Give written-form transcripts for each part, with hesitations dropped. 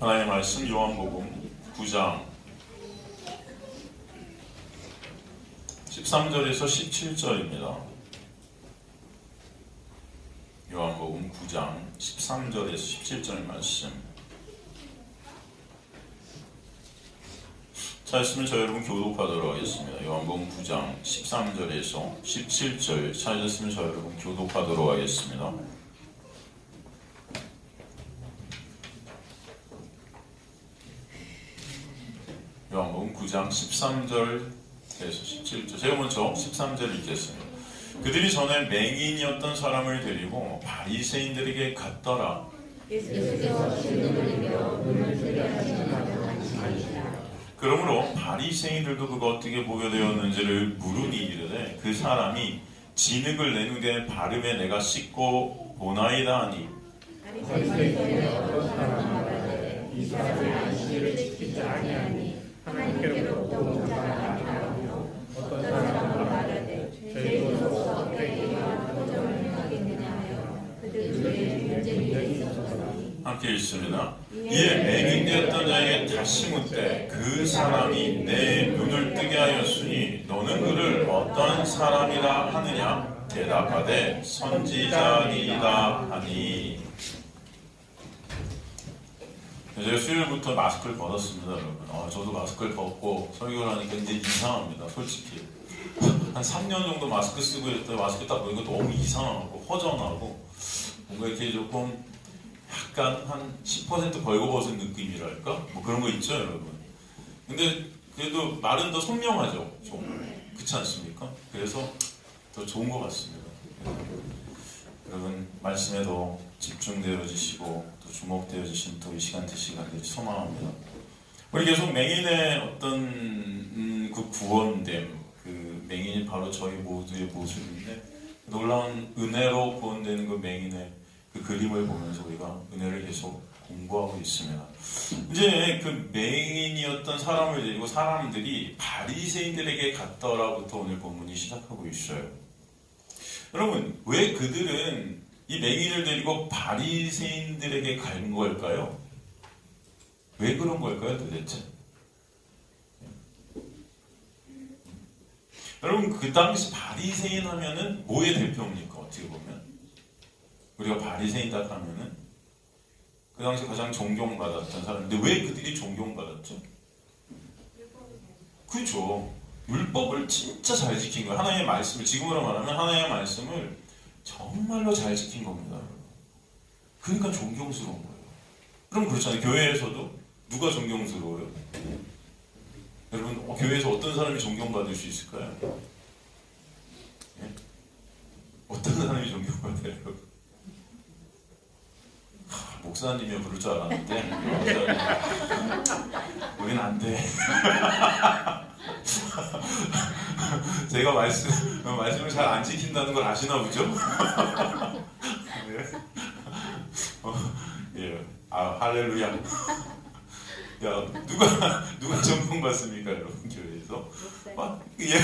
하나님의 말씀 요한복음 9장 13절에서 17절입니다. 요한복음 9장 13절에서 17절 말씀. 찾으시면 저 여러분 교독하도록 하겠습니다. 요한복음 9장 13절에서 17절 찾으시면 저 여러분 교독하도록 하겠습니다. 요한복음 9장 13절에서 17절. 제가 먼저 13절 읽겠습니다. 그들이 전에 맹인이었던 사람을 데리고 바리새인들에게 갔더라. 예수께서 질문을 내며 눈을 뜨게 하시는 말씀하시니라. 그러므로 바리새인들도 그가 어떻게 보게 되었는지를 물으니 이르되 그 사람이 진흙을 내 눈에 바르매 내가 씻고 보나이다 하니. 바리새인들의 어떤 사람은 말하되 이 사람이 안식일을 지키지 아니하니 하나님께로부터 온 자가 아니하며 어떤 사람은 말하되 죄인으로서 어떻게 이러한 표적을 행하겠느냐 하여 그들 중에 분쟁이 있었더니. 함께 읽습니다. 이에 맹인되었던 자에게 다시 묻되 그 사람이 내 눈을 뜨게 하였으니 너는 그를 어떤 사람이라 하느냐? 대답하되 선지자이다 하니. 제가 수요일부터 마스크를 벗었습니다, 여러분. 저도 마스크를 벗고 설교를 하니까 이제 이상합니다, 솔직히. 한 3년 정도 마스크 쓰고 있더니 마스크 딱 보니까 너무 이상하고 허전하고 뭔가 이렇게 조금 약간 한 10% 벌거벗은 느낌이랄까? 뭐 그런 거 있죠, 여러분. 근데 그래도 말은 더 선명하죠, 좀. 그렇지 않습니까? 그래서 더 좋은 것 같습니다. 여러분, 말씀에 더 집중되어지시고 또 주목되어지신 또 이 시간 되시기를 소망합니다. 우리 계속 맹인의 어떤 그 구원됨, 그 맹인이 바로 저희 모두의 모습인데 놀라운 은혜로 구원되는 그 맹인의 그 그림을 보면서 우리가 은혜를 계속 공부하고 있습니다. 이제 그 맹인이었던 사람을 데리고 사람들이 바리새인들에게 갔더라부터 오늘 본문이 시작하고 있어요. 여러분, 왜 그들은 이 맹인을 데리고 바리새인들에게 간 걸까요? 왜 그런 걸까요, 도대체? 여러분, 그 당시 바리새인 하면은 뭐의 대표입니까? 어떻게 보면 우리가 바리새인다 하면은 그 당시 가장 존경받았던 사람인데 왜 그들이 존경받았죠? 그렇죠. 율법을 진짜 잘 지킨 거예요. 하나님의 말씀을, 지금으로 말하면 하나님의 말씀을 정말로 잘 지킨 겁니다. 그러니까 존경스러운 거예요. 그럼 그렇잖아요. 교회에서도 누가 존경스러워요? 여러분, 교회에서 어떤 사람이 존경받을 수 있을까요? 예? 어떤 사람이 존경받아요? 목사님이 부를 줄 알았는데 우린 안 돼. 제가 말씀을 잘 안 지킨다는 걸 아시나 보죠? 네. 예. 할렐루야. 야, 누가 존경받습니까, 여러분, 교회에서? 예.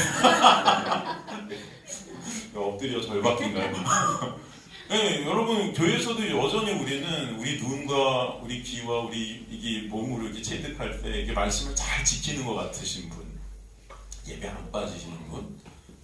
엎드려 절박인가요? 네, 여러분, 교회에서도 여전히 우리는 우리 눈과 우리 귀와 우리 이게 몸으로 이렇게 체득할 때 이게 말씀을 잘 지키는 것 같으신 분, 예배 안 빠지시는 분,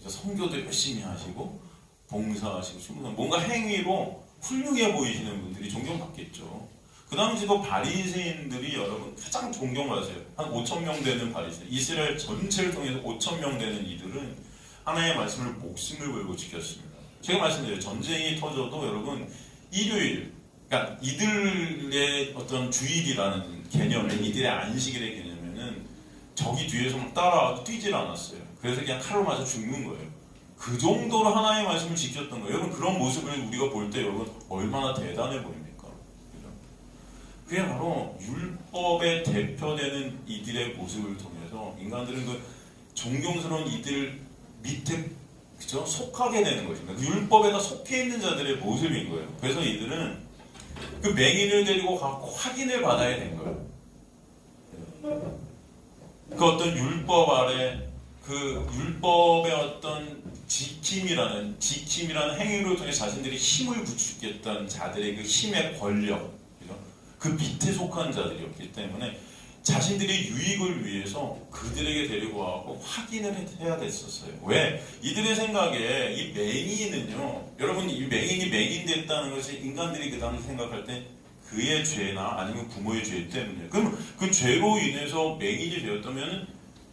성교도 열심히 하시고 봉사하시고 충분한 뭔가 행위로 훌륭해 보이시는 분들이 존경받겠죠. 그 당시도 바리새인들이 여러분 가장 존경받으세요. 한 5,000명 되는 바리새인, 이스라엘 전체를 통해서 5,000명 되는 이들은 하나님의 말씀을 목숨을 걸고 지켰습니다. 제가 말씀드려요. 전쟁이 터져도 여러분 일요일, 그러니까 이들의 어떤 주일이라는 개념은 이들의 안식일의 개념에는 적이 뒤에서 막 따라와도 뛰질 않았어요. 그래서 그냥 칼로 맞아 죽는 거예요. 그 정도로 하나님의 말씀을 지켰던 거예요. 여러분, 그런 모습을 우리가 볼 때 여러분 얼마나 대단해 보입니까? 그게 바로 율법의 대표되는 이들의 모습을 통해서 인간들은 그 존경스러운 이들 밑에 그죠? 속하게 되는 것입니다. 그 율법에다 속해 있는 자들의 모습인 거예요. 그래서 이들은 그 맹인을 데리고 가고 확인을 받아야 된 거예요. 그 어떤 율법 아래 그 율법의 어떤 지킴이라는 행위를 통해 자신들이 힘을 부추겼던 자들의 그 힘의 권력, 그죠? 그 밑에 속한 자들이었기 때문에 자신들의 유익을 위해서 그들에게 데리고 와서 확인을 해야 됐었어요. 왜? 이들의 생각에 이 맹인은요, 여러분, 이 맹인이 맹인됐다는 것이 인간들이 그 당시 생각할 때 그의 죄나 아니면 부모의 죄 때문이에요. 그럼 그 죄로 인해서 맹인이 되었다면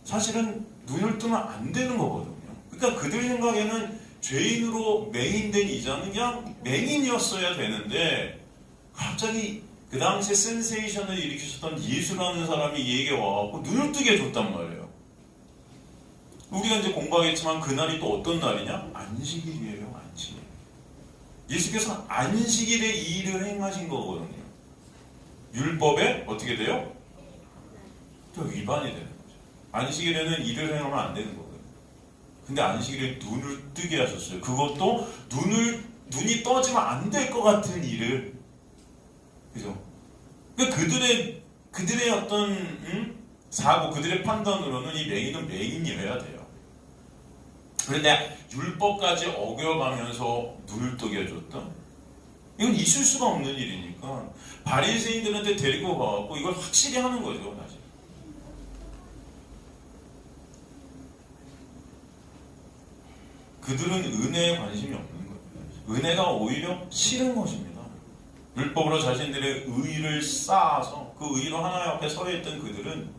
사실은 눈을 뜨면 안 되는 거거든요. 그러니까 그들 생각에는 죄인으로 맹인된 이자는 그냥 맹인이었어야 되는데 갑자기 그 당시에 센세이션을 일으키셨던 예수라는 사람이 얘에게 와갖고 눈을 뜨게 해줬단 말이에요. 우리가 이제 공부하겠지만 그날이 또 어떤 날이냐? 안식일이에요. 안식일. 예수께서 안식일에 이 일을 행하신 거거든요. 율법에 어떻게 돼요? 또 위반이 되는 거죠. 안식일에는 일을 행하면 안 되는 거거든요. 근데 안식일에 눈을 뜨게 하셨어요. 그것도 눈이 떠지면 안 될 것 같은 일을. 그죠? 그러니까 그들의 어떤 사고, 그들의 판단으로는 이 맹인은 맹인이어야 돼요. 그런데 율법까지 어겨가면서 눈을 뜨게 해줬다? 이건 있을 수가 없는 일이니까 바리새인들한테 데리고 가갖고 이걸 확실히 하는 거죠, 사실. 그들은 은혜에 관심이 없는 거예요. 은혜가 오히려 싫은 것입니다. 율법으로 자신들의 의의를 쌓아서 그 의의로 하나님 앞에 서 있던 그들은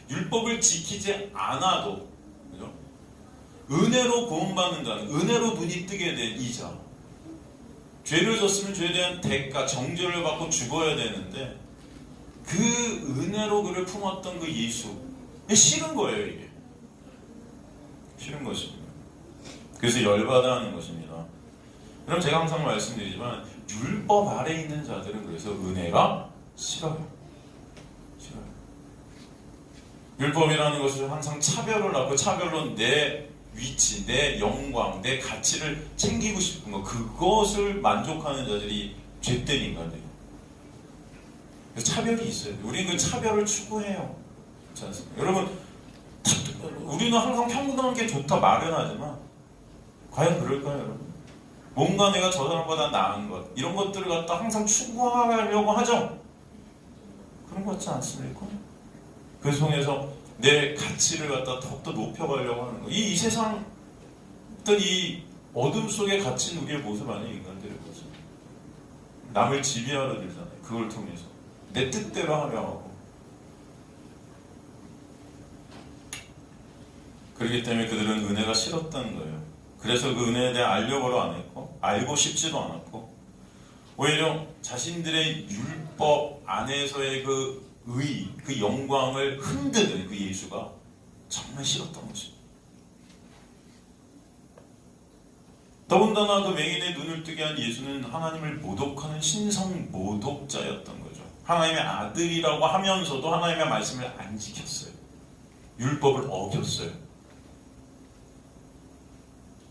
율법을 지키지 않아도, 그죠? 은혜로 구원받는다는, 은혜로 눈이 뜨게 된 이자, 죄를 졌으면 죄에 대한 대가, 정죄를 받고 죽어야 되는데 그 은혜로 그를 품었던 그 예수, 싫은 거예요. 이게 싫은 것입니다. 그래서 열받아 하는 것입니다. 그럼 제가 항상 말씀드리지만 율법 아래 있는 자들은 그래서 은혜가 싫어요. 싫어요. 율법이라는 것은 항상 차별을 하고 차별로 내 위치, 내 영광, 내 가치를 챙기고 싶은 것, 그것을 만족하는 자들이 죄된 인간들이에요. 차별이 있어요. 우리는 그 차별을 추구해요. 그렇지 않습니까? 여러분, 우리는 항상 평등한 게 좋다 말은 하지만 과연 그럴까요, 여러분? 뭔가 내가 저 사람보다 나은 것, 이런 것들을 갖다 항상 추구하려고 하죠? 그런 것 같지 않습니까? 그 속에서 내 가치를 갖다 더욱더 높여가려고 하는 거. 이 세상 어떤 이 어둠 속에 갇힌 우리의 모습 아니에요, 인간들의 모습. 남을 지배하려 들잖아요. 그걸 통해서 내 뜻대로 하려 하고. 그렇기 때문에 그들은 은혜가 싫었다는 거예요. 그래서 그 은혜에 대해 알려고도 안 했고 알고 싶지도 않았고 오히려 자신들의 율법 안에서의 그 의, 그 영광을 흔드는 그 예수가 정말 싫었던 것입니다. 더군다나 그 맹인의 눈을 뜨게 한 예수는 하나님을 모독하는 신성 모독자였던 거죠. 하나님의 아들이라고 하면서도 하나님의 말씀을 안 지켰어요. 율법을 어겼어요.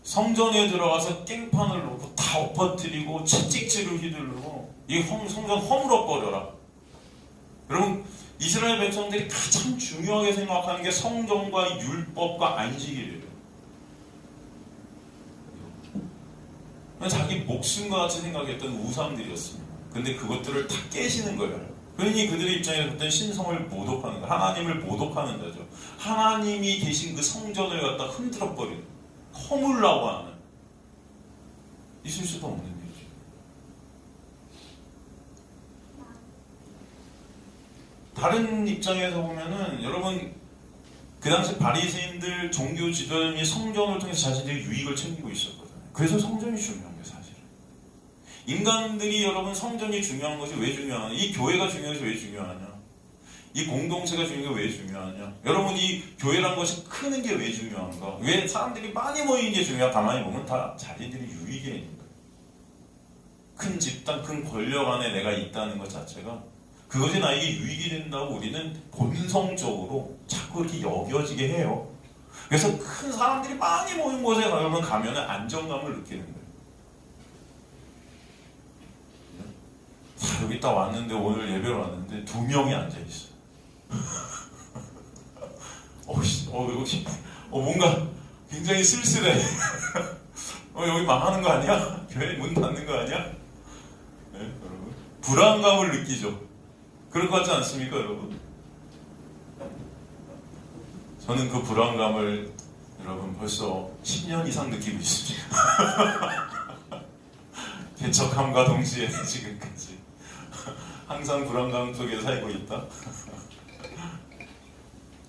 성전에 들어가서 깽판을 놓고 다 엎어뜨리고 채찍질을 휘두르고 이 성전 허물어버려라. 여러분, 이스라엘 백성들이 가장 중요하게 생각하는 게 성전과 율법과 안식일이에요. 자기 목숨과 같이 생각했던 우상들이었습니다. 근데 그것들을 다 깨시는 거예요. 그러니 그들의 입장에서 그때 신성을 모독하는 거, 하나님을 모독하는 거죠. 하나님이 계신 그 성전을 갖다 흔들어버리는, 허물라고 하는, 있을 수도 없는 일이죠. 다른 입장에서 보면은 여러분, 그 당시 바리새인들 종교 지도자들이 성전을 통해서 자신들의 유익을 챙기고 있었거든요. 그래서 성전이 중요한 거예요, 사실은. 인간들이 여러분 성전이 중요한 것이 왜 중요하냐? 이 교회가 중요한 것이 왜 중요하냐? 이 공동체가 중요한 게 왜 중요하냐? 여러분, 이 교회란 것이 크는 게 왜 중요한가? 왜 사람들이 많이 모이는 게 중요한가? 가만히 보면 다 자기들이 유익에 있는 거예요. 큰 집단, 큰 권력 안에 내가 있다는 것 자체가 그것이 나에게 유익이 된다고 우리는 본성적으로 자꾸 이렇게 여겨지게 해요. 그래서 큰 사람들이 많이 모인 곳에 가면 안정감을 느끼는 거예요. 자, 여기 딱 왔는데, 오늘 예배를 왔는데 2명이 앉아있어요. 뭔가 굉장히 쓸쓸해. 여기 망하는 거 아니야? 교회 문 닫는 거 아니야? 네, 여러분. 불안감을 느끼죠. 그럴 것 같지 않습니까, 여러분? 저는 그 불안감을 여러분 벌써 10년 이상 느끼고 있습니다. 개척함과 동시에 지금까지 항상 불안감 속에 살고 있다.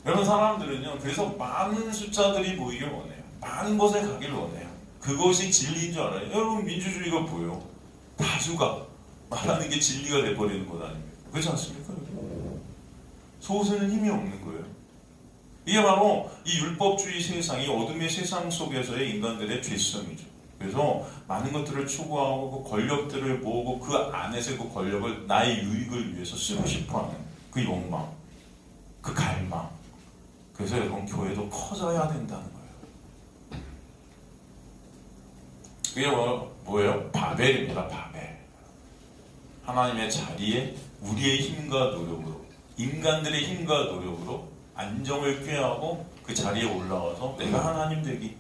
여러분, 사람들은요, 그래서 많은 숫자들이 모이길 원해요. 많은 곳에 가길 원해요. 그것이 진리인 줄 알아요. 여러분, 민주주의가 뭐예요? 다수가 말하는 게 진리가 돼버리는 것 아닙니까? 그렇지 않습니까? 소수는 힘이 없는 거예요. 이게 바로 이 율법주의 세상이 어둠의 세상 속에서의 인간들의 죄성이죠. 그래서 많은 것들을 추구하고 그 권력들을 모으고 그 안에서 그 권력을 나의 유익을 위해서 쓰고 싶어하는 그 욕망, 그 갈망. 그래서 여러분, 교회도 커져야 된다는 거예요. 그게 뭐예요? 바벨입니다. 바벨. 하나님의 자리에 우리의 힘과 노력으로, 인간들의 힘과 노력으로 안정을 꾀하고 그 자리에 올라와서 내가 하나님 되기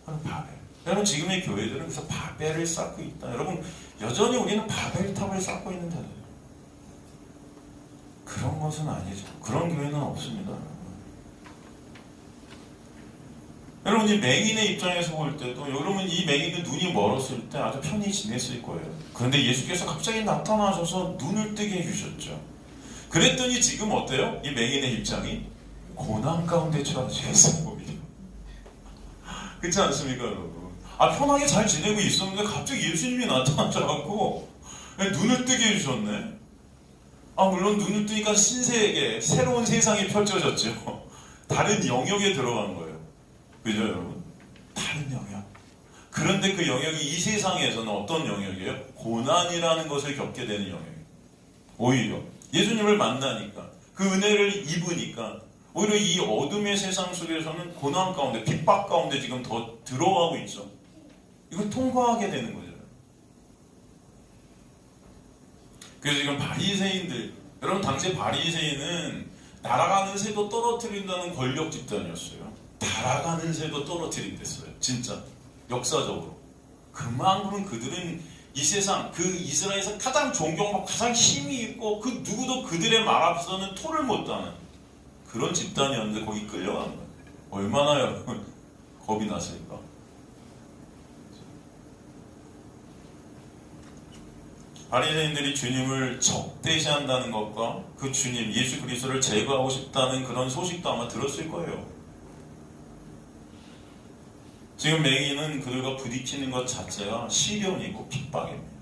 하는 바벨. 여러분, 지금의 교회들은 그래서 바벨을 쌓고 있다. 여러분, 여전히 우리는 바벨탑을 쌓고 있는 자들이에요. 그런 것은 아니죠. 그런 교회는 없습니다. 여러분, 이 맹인의 입장에서 볼 때도 여러분, 이 맹인은 눈이 멀었을 때 아주 편히 지냈을 거예요. 그런데 예수께서 갑자기 나타나셔서 눈을 뜨게 해주셨죠. 그랬더니 지금 어때요? 이 맹인의 입장이 고난 가운데 처해졌어요. 오히려. 그렇지 않습니까, 여러분? 편하게 잘 지내고 있었는데 갑자기 예수님이 나타나셔갖고 눈을 뜨게 해주셨네. 물론 눈을 뜨니까 신세계, 새로운 세상이 펼쳐졌죠. 다른 영역에 들어간 거예요. 그죠, 여러분? 다른 영역. 그런데 그 영역이 이 세상에서는 어떤 영역이에요? 고난이라는 것을 겪게 되는 영역이에요. 오히려 예수님을 만나니까, 그 은혜를 입으니까 오히려 이 어둠의 세상 속에서는 고난 가운데, 핍박 가운데 지금 더 들어가고 있죠. 이걸 통과하게 되는 거죠. 그래서 지금 바리새인들, 여러분, 당시 바리새인은 날아가는 새도 떨어뜨린다는 권력 집단이었어요. 날아가는 새도 떨어뜨린댔어요. 진짜 역사적으로. 그만큼 그들은 이 세상, 그 이스라엘에서 가장 존경받고 가장 힘이 있고 그 누구도 그들의 말 앞에서는 토를 못 다는 그런 집단이었는데 거기 끌려간 거예요. 얼마나 여러분 겁이 났을까? 바리새인들이 주님을 적대시한다는 것과 그 주님 예수 그리스도를 제거하고 싶다는 그런 소식도 아마 들었을 거예요. 지금 맹인은 그들과 부딪히는 것 자체가 시련이고 핍박입니다.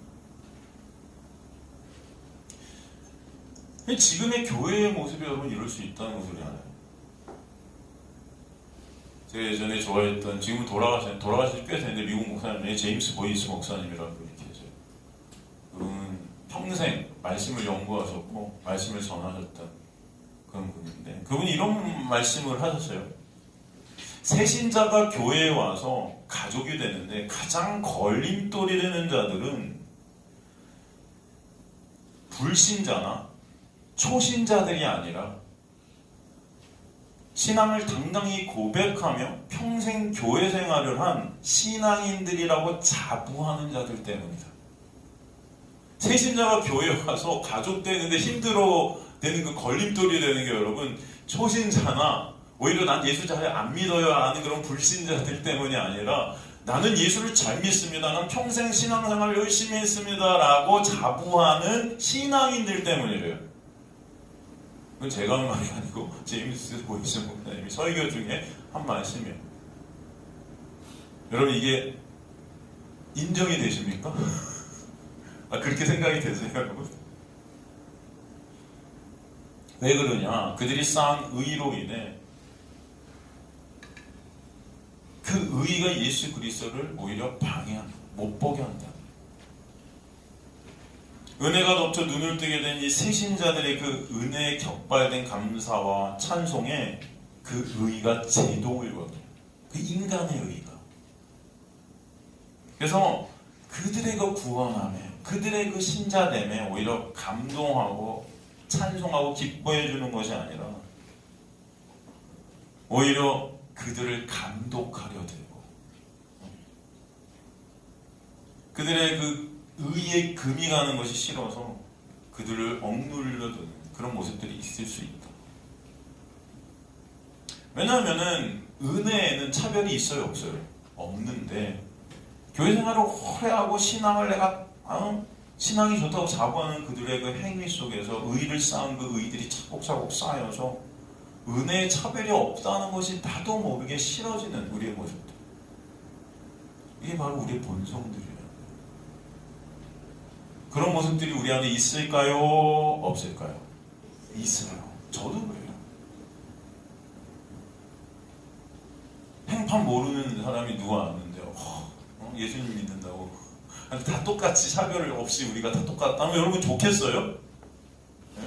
지금의 교회의 모습이 여러분 이럴 수 있다는 것을 알아요. 제가 예전에 좋아했던, 지금 돌아가신 꽤 됐는데 미국 목사님 중에 제임스 보이스 목사님이라고 이렇게 계세요. 그분은 평생 말씀을 연구하셨고 말씀을 전하셨던 그런 분인데, 그분이 이런 말씀을 하셨어요. 새신자가 교회에 와서 가족이 되는데 가장 걸림돌이 되는 자들은 불신자나 초신자들이 아니라 신앙을 당당히 고백하며 평생 교회 생활을 한 신앙인들이라고 자부하는 자들 때문이다. 새신자가 교회에 와서 가족 되는데 힘들어 되는 그 걸림돌이 되는 게 여러분, 초신자나 오히려 난 예수 잘 안 믿어요 하는 그런 불신자들 때문이 아니라 나는 예수를 잘 믿습니다. 난 평생 신앙생활 열심히 했습니다. 라고 자부하는 신앙인들 때문이래요. 그건 제가 한 말이 아니고 제임스 보이스 목사님이 설교 중에 한 말씀이에요. 여러분, 이게 인정이 되십니까? 그렇게 생각이 되세요, 여러분? 왜 그러냐? 그들이 쌓은 의로 인해 그 의가 예수 그리스도를 오히려 방해한다. 못 보게 한다. 은혜가 덮쳐 눈을 뜨게 된 이 새신자들의 그 은혜에 격발된 감사와 찬송에 그 의가 제동을 거둬요. 그 인간의 의가. 그래서 그들의 그 구원함에, 그들의 그 신자됨에 오히려 감동하고 찬송하고 기뻐해 주는 것이 아니라 오히려 그들을 감독하려 들고 그들의 그 의에 금이 가는 것이 싫어서 그들을 억눌려두는 그런 모습들이 있을 수 있다. 왜냐하면은 은혜에는 차별이 있어요, 없어요? 없는데 교회 생활을 오래 하고 신앙을 내가 신앙이 좋다고 자부하는 그들의 그 행위 속에서 의를 쌓은 그 의들이 차곡차곡 쌓여서 은혜의 차별이 없다는 것이 나도 모르게 싫어지는 우리의 모습들. 이게 바로 우리의 본성들이에요. 그런 모습들이 우리 안에 있을까요? 없을까요? 있어요. 저도 그래요. 행판 모르는 사람이 누가 왔는데요. 예수님 믿는다고 다 똑같이 차별 없이 우리가 다 똑같다면 여러분 좋겠어요? 네?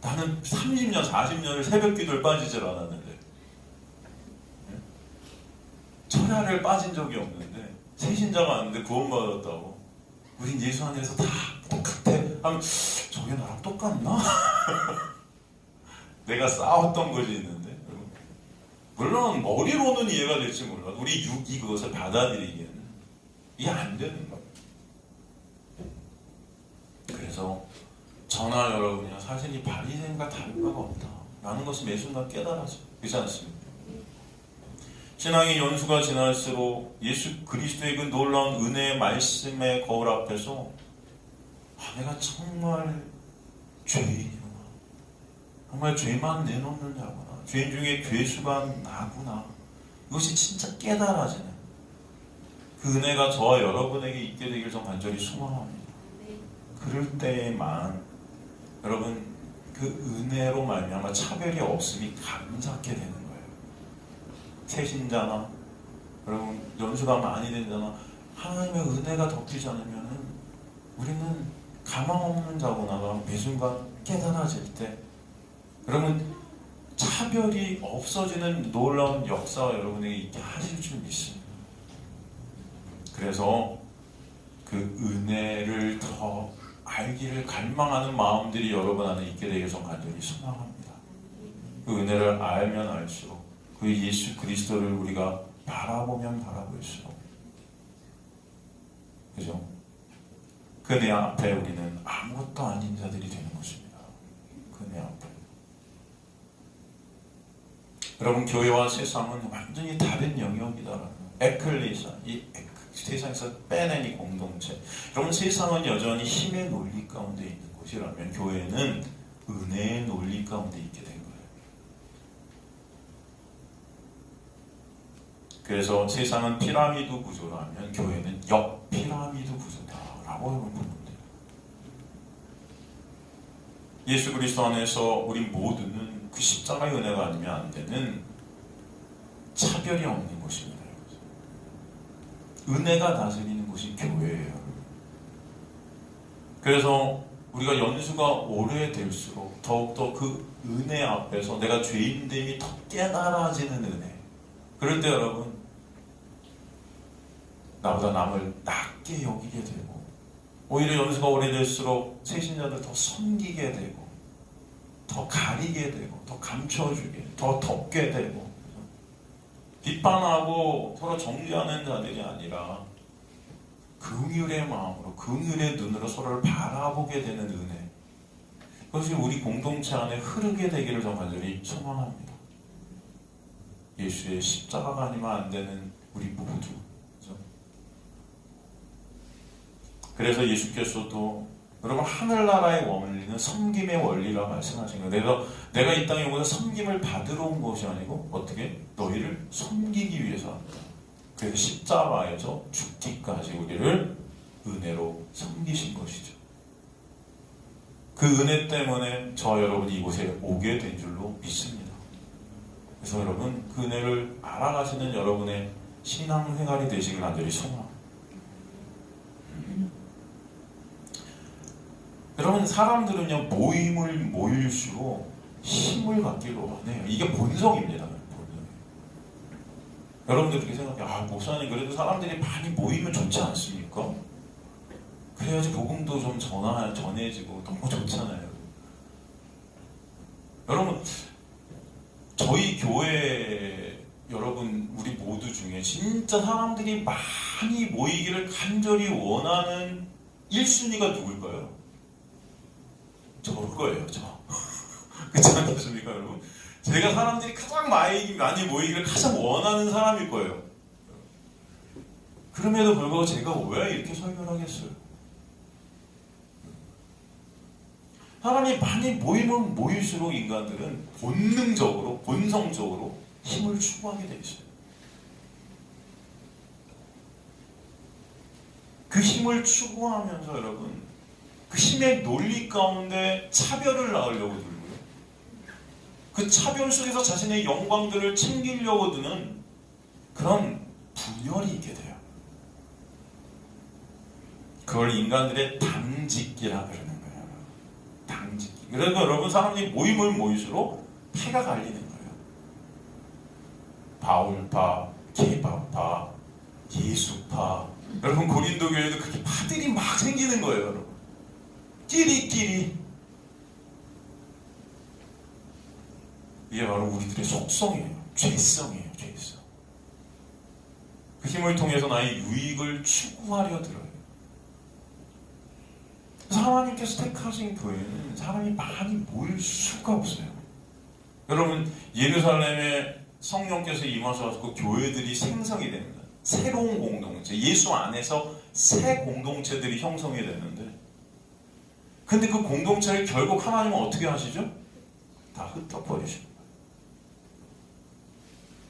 나는 30년, 40년을 새벽 기도를 빠지질 않았는데 네? 철야를 빠진 적이 없는데 새신자가 왔는데 구원받았다고 우린 예수 안에서 다 똑같아 하면 저게 나랑 똑같나? 내가 싸웠던 것이 있는데 물론 머리로는 이해가 될지 몰라도 우리 육이 그것을 받아들이기에는 이게 안 되는 거예요. 그래서 저나 여러분이나 사실 이 바리새인과 다른 바가 없다 라는 것을 매 순간 깨달았어요. 그렇지 않습니까? 신앙의 연수가 지날수록 예수 그리스도의 그 놀라운 은혜의 말씀의 거울 앞에서 내가 정말 죄인이구나, 정말 죄만 내놓는 자구나, 죄인 중에 괴수가 나구나, 이것이 진짜 깨달아지는 그 은혜가 저와 여러분에게 있게 되길 좀 간절히 소망합니다. 그럴 때에만 여러분 그 은혜로 말미암아 차별이 없음이 감사하게 되는 거예요. 새신자나 여러분 연수가 많이 된 자나 하나님의 은혜가 덮이지 않으면 우리는 가망 없는 자구나가 매 순간 깨달아질 때 여러분 차별이 없어지는 놀라운 역사가 여러분에게 있게 하실 줄 믿습니다. 그래서 그 은혜를 더 알기를 갈망하는 마음들이 여러분 안에 있게 되길 좀 간절히 소망합니다. 그 은혜를 알면 알수록 그 예수 그리스도를 우리가 바라보면 바라볼수록 그죠? 그 은혜 앞에 우리는 아무것도 아닌 자들이 되는 것입니다. 그 은혜 앞에 여러분 교회와 세상은 완전히 다른 영역이다라는 에클레시아, 이 세상에서 빼낸 이 공동체. 여러분 세상은 여전히 힘의 논리 가운데 있는 곳이라면 교회는 은혜의 논리 가운데 있게 된 거예요. 그래서 세상은 피라미드 구조라면 교회는 역피라미드 구조다라고 보면 돼요. 예수 그리스도 안에서 우리 모두는 그 십자가의 은혜가 아니면 안 되는 차별이 없는 곳입니다. 은혜가 다스리는 곳이 교회예요. 그래서 우리가 연수가 오래될수록 더욱더 그 은혜 앞에서 내가 죄인됨이 더 깨달아지는 은혜. 그럴 때 여러분 나보다 남을 낮게 여기게 되고 오히려 연수가 오래될수록 새신자들 더 섬기게 되고 더 가리게 되고 더 감춰주게 더 덮게 되고 비판하고 서로 정죄하는 자들이 아니라 긍휼의 마음으로 긍휼의 눈으로 서로를 바라보게 되는 은혜, 그것이 우리 공동체 안에 흐르게 되기를 좀 간절히 소망합니다. 예수의 십자가가 아니면 안 되는 우리 모두. 그래서 예수께서도 여러분 하늘나라의 원리는 섬김의 원리라고 말씀하신 거예요. 내가 이 땅에 오면서 섬김을 받으러 온 것이 아니고 어떻게? 너희를 섬기기 위해서 왔다. 그래서 십자가에서 죽기까지 우리를 은혜로 섬기신 것이죠. 그 은혜 때문에 저 여러분이 이곳에 오게 된 줄로 믿습니다. 그래서 여러분 그 은혜를 알아가시는 여러분의 신앙생활이 되시길 간절히 소망합니다. 여러분 사람들은요 모임을 모일수록 힘을 갖기를 원해요. 이게 본성입니다. 본성. 여러분들 그렇게 생각해요. 목사님 그래도 사람들이 많이 모이면 좋지 않습니까? 그래야지 복음도 좀 전해지고 너무 좋잖아요. 여러분 저희 교회 여러분 우리 모두 중에 진짜 사람들이 많이 모이기를 간절히 원하는 1순위가 누굴까요? 거예요, 저. 그렇지 않겠습니까, 여러분? 제가 사람들이 가장 많이 모이기를 가장 원하는 사람일 거예요. 그럼에도 불구하고 제가 왜 이렇게 설교를 하겠어요? 사람이 많이 모이면 모일수록 인간들은 본능적으로, 본성적으로 힘을 추구하게 돼 있어요. 그 힘을 추구하면서 여러분, 그 힘의 논리 가운데 차별을 낳으려고 들고요. 그 차별 속에서 자신의 영광들을 챙기려고 드는 그런 분열이 있게 돼요. 그걸 인간들의 당짓기라 그러는 거예요. 당짓기. 그래서 여러분, 사람들이 모이면 모일수록 패가 갈리는 거예요. 바울파, 케바파, 예수파. 여러분, 고린도 교회도 그렇게 파들이 막 생기는 거예요, 여러분. 끼리끼리. 이게 바로 우리들의 속성이에요. 죄성이에요, 죄성. 그 힘을 통해서 나의 유익을 추구하려 들어요. 하나님께서 택하신 교회는 사람이 많이 모일 수가 없어요. 여러분, 예루살렘에 성령께서 임하셔서 그 교회들이 생성이 됩니다. 새로운 공동체, 예수 안에서 새 공동체들이 형성이 됐는데, 근데 그 공동체를 결국 하나님은 어떻게 하시죠? 다 흩어버리십니다.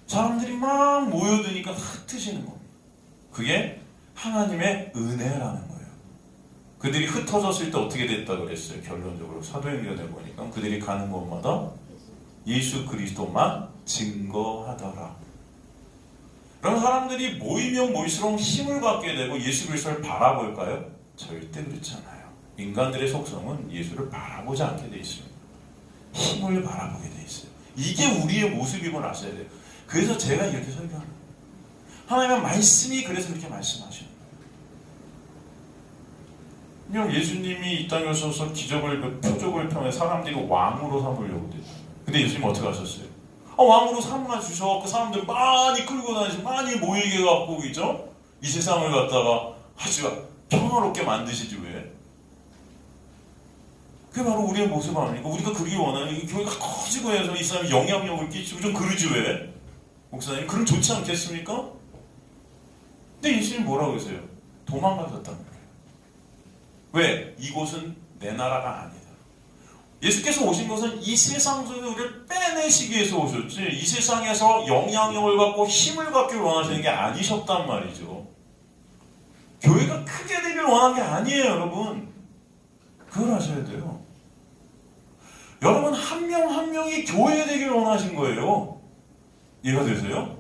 사람들이 막 모여드니까 흩으시는 겁니다. 그게 하나님의 은혜라는 거예요. 그들이 흩어졌을 때 어떻게 됐다 그랬어요? 결론적으로 사도행전에 보니까 그들이 가는 곳마다 예수 그리스도만 증거하더라. 그럼 사람들이 모이면 모일수록 힘을 받게 되고 예수 그리스도를 바라볼까요? 절대 그렇지 않아요. 인간들의 속성은 예수를 바라보지 않게 돼 있습니다. 힘을 바라보게 돼 있어요. 이게 우리의 모습임을 아셔야 돼요. 그래서 제가 이렇게 설교하는 거예요. 하나님의 말씀이 그래서 그렇게 말씀하시는 거예요. 예수님이 이 땅에 오셔서 기적을, 표적을 통해 사람들이 왕으로 삼으려고 돼요. 근데 예수님 어떻게 하셨어요? 왕으로 삼아 주셔서 사람들 많이 끌고 다니시고 많이 모이게 갖고, 그죠? 이 세상을 갖다가 아주 평화롭게 만드시지 왜? 그게 바로 우리의 모습 아닙니까? 우리가 그러기 원하는 이 교회가 커지고 해서 이 사람이 영향력을 끼치고 좀 그러지 왜? 목사님, 그럼 좋지 않겠습니까? 근데 예수님 뭐라고 그러세요? 도망가셨단 말이에요. 왜? 이곳은 내 나라가 아니다. 예수께서 오신 것은 이 세상 속에 우리를 빼내시기 위해서 오셨지, 이 세상에서 영향력을 갖고 힘을 갖길 원하시는 게 아니셨단 말이죠. 교회가 크게 되길 원하는 게 아니에요, 여러분. 그걸 아셔야 돼요. 여러분, 한 명 한 명이 교회 되길 원하신 거예요. 이해가 되세요?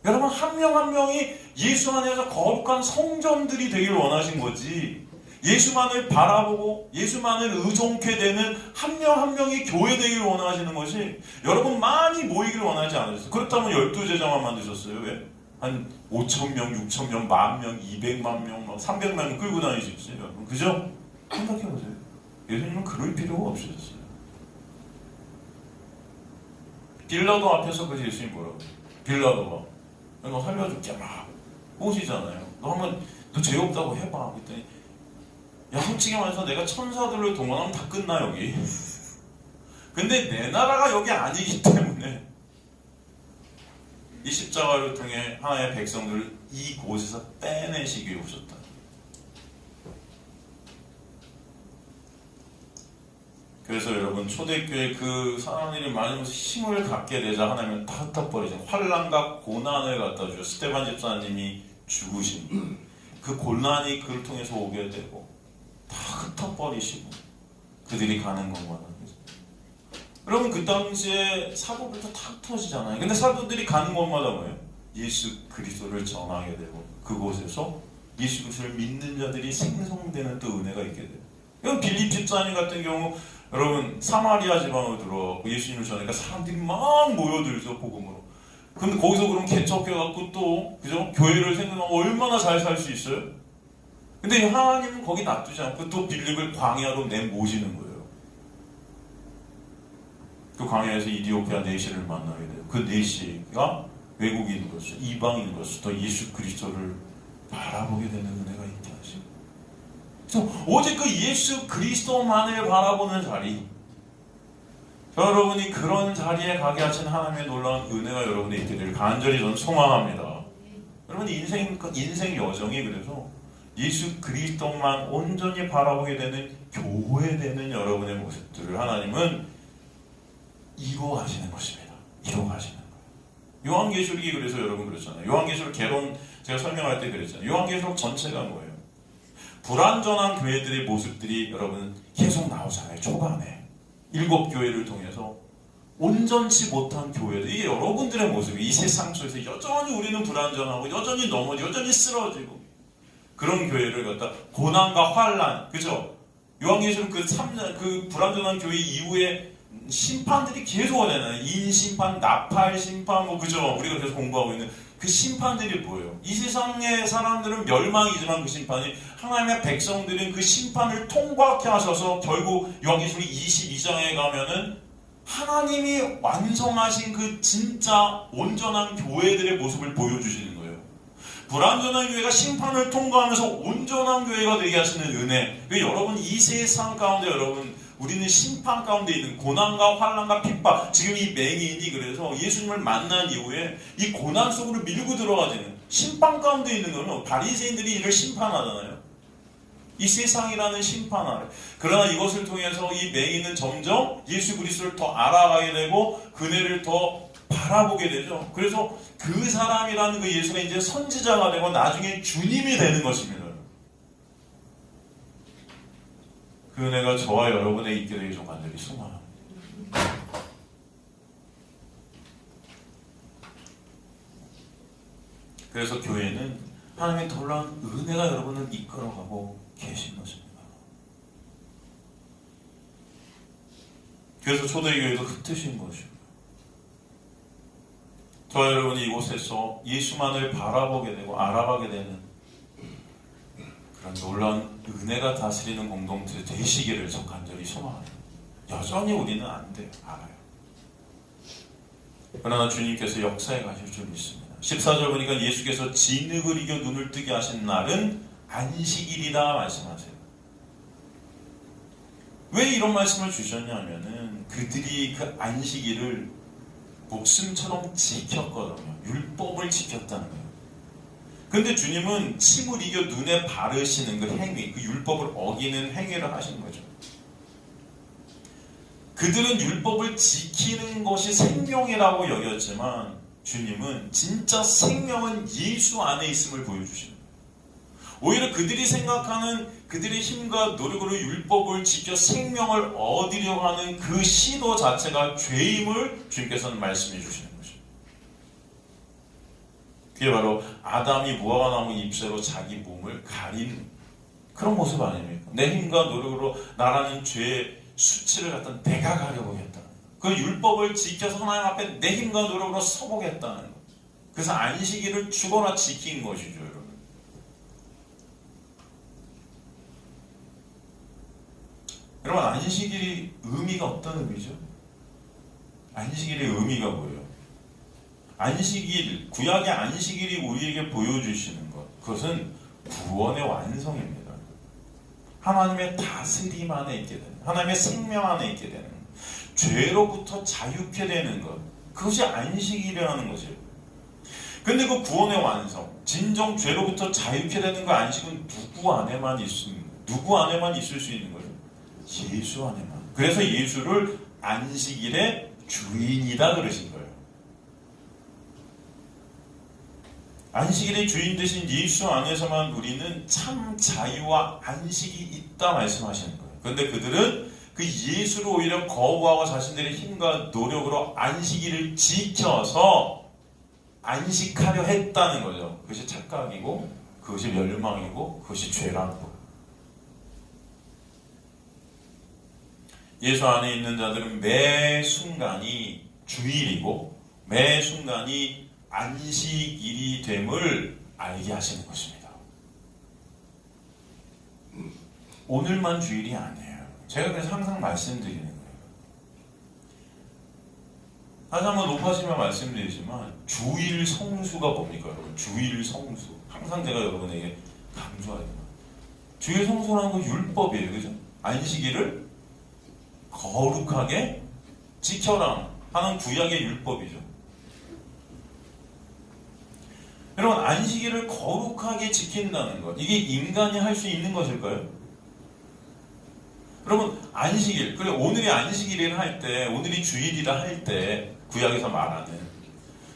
여러분, 한 명 한 명이 예수 안에서 거룩한 성전들이 되길 원하신 거지, 예수만을 바라보고 예수만을 의존케 되는 한 명 한 명이 교회 되길 원하시는 것이, 여러분 많이 모이길 원하지 않으셨어요. 그렇다면 12제자만 만드셨어요. 왜? 한 5,000명, 6,000명, 10,000명, 200만 명, 300만 명 끌고 다니십시오. 여러분, 그죠? 생각해보세요. 예수님은 그럴 필요가 없으셨어요. 빌라도 앞에서 그 예수님 뭐라고 해요? 빌라도가 너 살려줄게 막 오시잖아요. 너 죄 없다고 해봐. 그랬더니, 야, 솔직히 말해서 내가 천사들을 동원하면 다 끝나 여기. 근데 내 나라가 여기 아니기 때문에 이 십자가를 통해 하나님의 백성들을 이곳에서 빼내시기 위해 오셨다. 그래서 여러분, 초대교회 그 사람들이 많으면서 힘을 갖게 되자 하나님은 다 흩어버리죠. 환난과 고난을 갖다 주셔. 스테반 집사님이 죽으신 그 고난이 그를 통해서 오게 되고 다 흩어버리시고 그들이 가는 것마다. 여러분, 그 당시에 사도들도 다 흩어지잖아요. 근데 사도들이 가는 곳마다 뭐예요? 예수 그리스도를 전하게 되고 그곳에서 예수 그리스도를 믿는 자들이 생성되는 또 은혜가 있게 돼요. 여러분, 빌립 집사님 같은 경우 여러분 사마리아 지방으로 들어가고 예수님을 전하니까 사람들이 막 모여들죠, 복음으로. 근데 거기서 그럼 개척해갖고 또, 그죠? 교회를 생각하면 얼마나 잘 살 수 있어요? 근데 하나님은 거기 놔두지 않고 또 빌립을 광야로 내모시는 거예요. 그 광야에서 이디오피아 내시를 만나게 돼요. 그 내시가 외국인으로서, 이방인으로서 또 예수 그리스도를 바라보게 되는 은혜가 있게 하시고, 그래서 오직 그 예수 그리스도만을 바라보는 자리, 여러분이 그런 자리에 가게 하신 하나님의 놀라운 은혜가 여러분에 있게 되길 간절히 저는 소망합니다. 여러분 인생 여정이 그래서 예수 그리스도만 온전히 바라보게 되는 교회 되는 여러분의 모습들을 하나님은 이루어가시는 것입니다. 이루어가시는 거예요. 요한계시록이 그래서 여러분 그랬잖아요. 요한계시록 개론 제가 설명할 때 그랬잖아요. 요한계시록 전체가 뭐예요? 불완전한 교회들의 모습들이 여러분 계속 나오잖아요. 초반에 7교회를 통해서 온전치 못한 교회들, 이게 여러분들의 모습이 이 세상 속에서 여전히 우리는 불완전하고 여전히 넘어지고 여전히 쓰러지고 그런 교회를 갖다 고난과 환란, 그죠? 요한계시록 그 불완전한 교회 이후에 심판들이 계속 오잖아요. 인심판, 나팔 심판, 뭐 그죠? 우리가 계속 공부하고 있는 그 심판들이 뭐예요? 이 세상의 사람들은 멸망이지만 그 심판이 하나님의 백성들은 그 심판을 통과케 하셔서 결국 요한계시록 22장에 가면은 하나님이 완성하신 그 진짜 온전한 교회들의 모습을 보여주시는 거예요. 불완전한 교회가 심판을 통과하면서 온전한 교회가 되게 하시는 은혜. 여러분 이 세상 가운데 여러분 우리는 심판 가운데 있는 고난과 환난과 핍박, 지금 이 맹인이 그래서 예수님을 만난 이후에 이 고난 속으로 밀고 들어가지는 심판 가운데 있는 거는 바리새인들이 이를 심판하잖아요. 이 세상이라는 심판 아래. 그러나 이것을 통해서 이 맹인은 점점 예수 그리스도를 더 알아가게 되고 그네를 더 바라보게 되죠. 그래서 그 사람이라는 그 예수가 이제 선지자가 되고 나중에 주님이 되는 것입니다. 그 은혜가 저와 여러분에 있게 되기 좀 간절히 소망합니다. 그래서 교회는 하나님의 놀라운 은혜가 여러분을 이끌어가고 계신 것입니다. 그래서 초대교회도 흩으신 것이고 저와 여러분이 이곳에서 예수만을 바라보게 되고 알아가게 되는 그런 놀라운 은혜가 다스리는 공동체 되시기를 저 간절히 소망합니다. 여전히 우리는 안 돼요. 알아요. 그러나 주님께서 역사에 가실 줄 믿습니다. 14절 보니까 예수께서 진흙을 이겨 눈을 뜨게 하신 날은 안식일이다 말씀하세요. 왜 이런 말씀을 주셨냐면은 그들이 그 안식일을 목숨처럼 지켰거든요. 율법을 지켰다는 거예요. 근데 주님은 침을 이겨 눈에 바르시는 그 행위, 그 율법을 어기는 행위를 하신 거죠. 그들은 율법을 지키는 것이 생명이라고 여겼지만 주님은 진짜 생명은 예수 안에 있음을 보여주시는 거예요. 오히려 그들이 생각하는 그들의 힘과 노력으로 율법을 지켜 생명을 얻으려고 하는 그 시도 자체가 죄임을 주님께서는 말씀해 주시는 거죠. 그게 바로 아담이 무화과나무 잎새로 자기 몸을 가린 그런 모습 아닙니까? 내 힘과 노력으로 나라는 죄의 수치를 갖다 내가 가려보겠다는 그 율법을 지켜서 하나님 앞에 내 힘과 노력으로 서보겠다는 것. 그래서 안식일을 죽어라 지킨 것이죠, 여러분. 여러분, 안식일이 의미가 어떤 의미죠? 안식일의 의미가 뭐예요? 안식일, 구약의 안식일이 우리에게 보여주시는 것, 그것은 구원의 완성입니다. 하나님의 다스림 안에 있게 되는, 하나님의 생명 안에 있게 되는, 죄로부터 자유케 되는 것, 그것이 안식일이라는 것이에요. 근데 그 구원의 완성, 진정 죄로부터 자유케 되는 그 안식은 누구 안에만 있습니다. 누구 안에만 있을 수 있는 거예요? 예수 안에만. 그래서 예수를 안식일의 주인이다 그러신 거예요. 안식일의 주인 되신 예수 안에서만 우리는 참 자유와 안식이 있다 말씀하시는 거예요. 그런데 그들은 그 예수를 오히려 거부하고 자신들의 힘과 노력으로 안식일을 지켜서 안식하려 했다는 거죠. 그것이 착각이고 그것이 멸망이고 그것이 죄라는 거. 예수 안에 있는 자들은 매 순간이 주일이고 매 순간이 안식일이 됨을 알게 하시는 것입니다. 오늘만 주일이 아니에요. 제가 그래서 항상 말씀드리는 거예요. 다시 한번 높아지면 말씀드리지만 주일 성수가 뭡니까 여러분? 주일 성수. 항상 제가 여러분에게 강조하잖아요. 주일 성수라는 건 율법이에요. 그죠? 안식일을 거룩하게 지켜라 하는 구약의 율법이죠. 여러분, 안식일을 거룩하게 지킨다는 것, 이게 인간이 할 수 있는 것일까요? 여러분, 안식일, 그래 오늘이 안식일이라 할 때, 오늘이 주일이라 할 때 구약에서 말하는,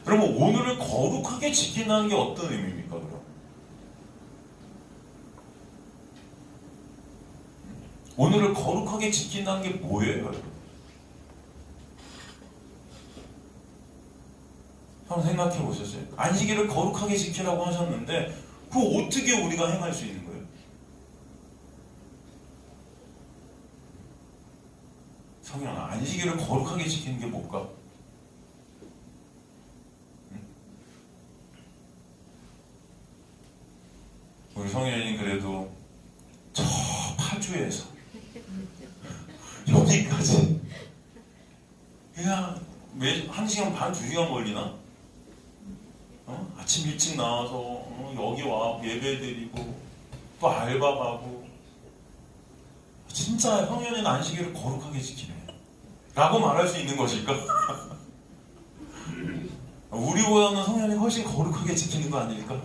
그러면 오늘을 거룩하게 지킨다는 게 어떤 의미입니까? 그럼 오늘을 거룩하게 지킨다는 게 뭐예요? 여러분? 한번 생각해 보셨어요? 안식일을 거룩하게 지키라고 하셨는데 그거 어떻게 우리가 행할 수 있는 거예요? 성현아, 안식일을 거룩하게 지키는 게 뭘까? 응? 우리 성현이 그래도 저 파주에서 여기까지 그냥 한 시간 반, 2시간 걸리나? 아침 일찍 나와서 여기 와 예배 드리고 또 알바 가고, 진짜 성현이는 안식일을 거룩하게 지키네 라고 말할 수 있는 것일까? 우리보다는 성현이 훨씬 거룩하게 지키는 거 아닐까?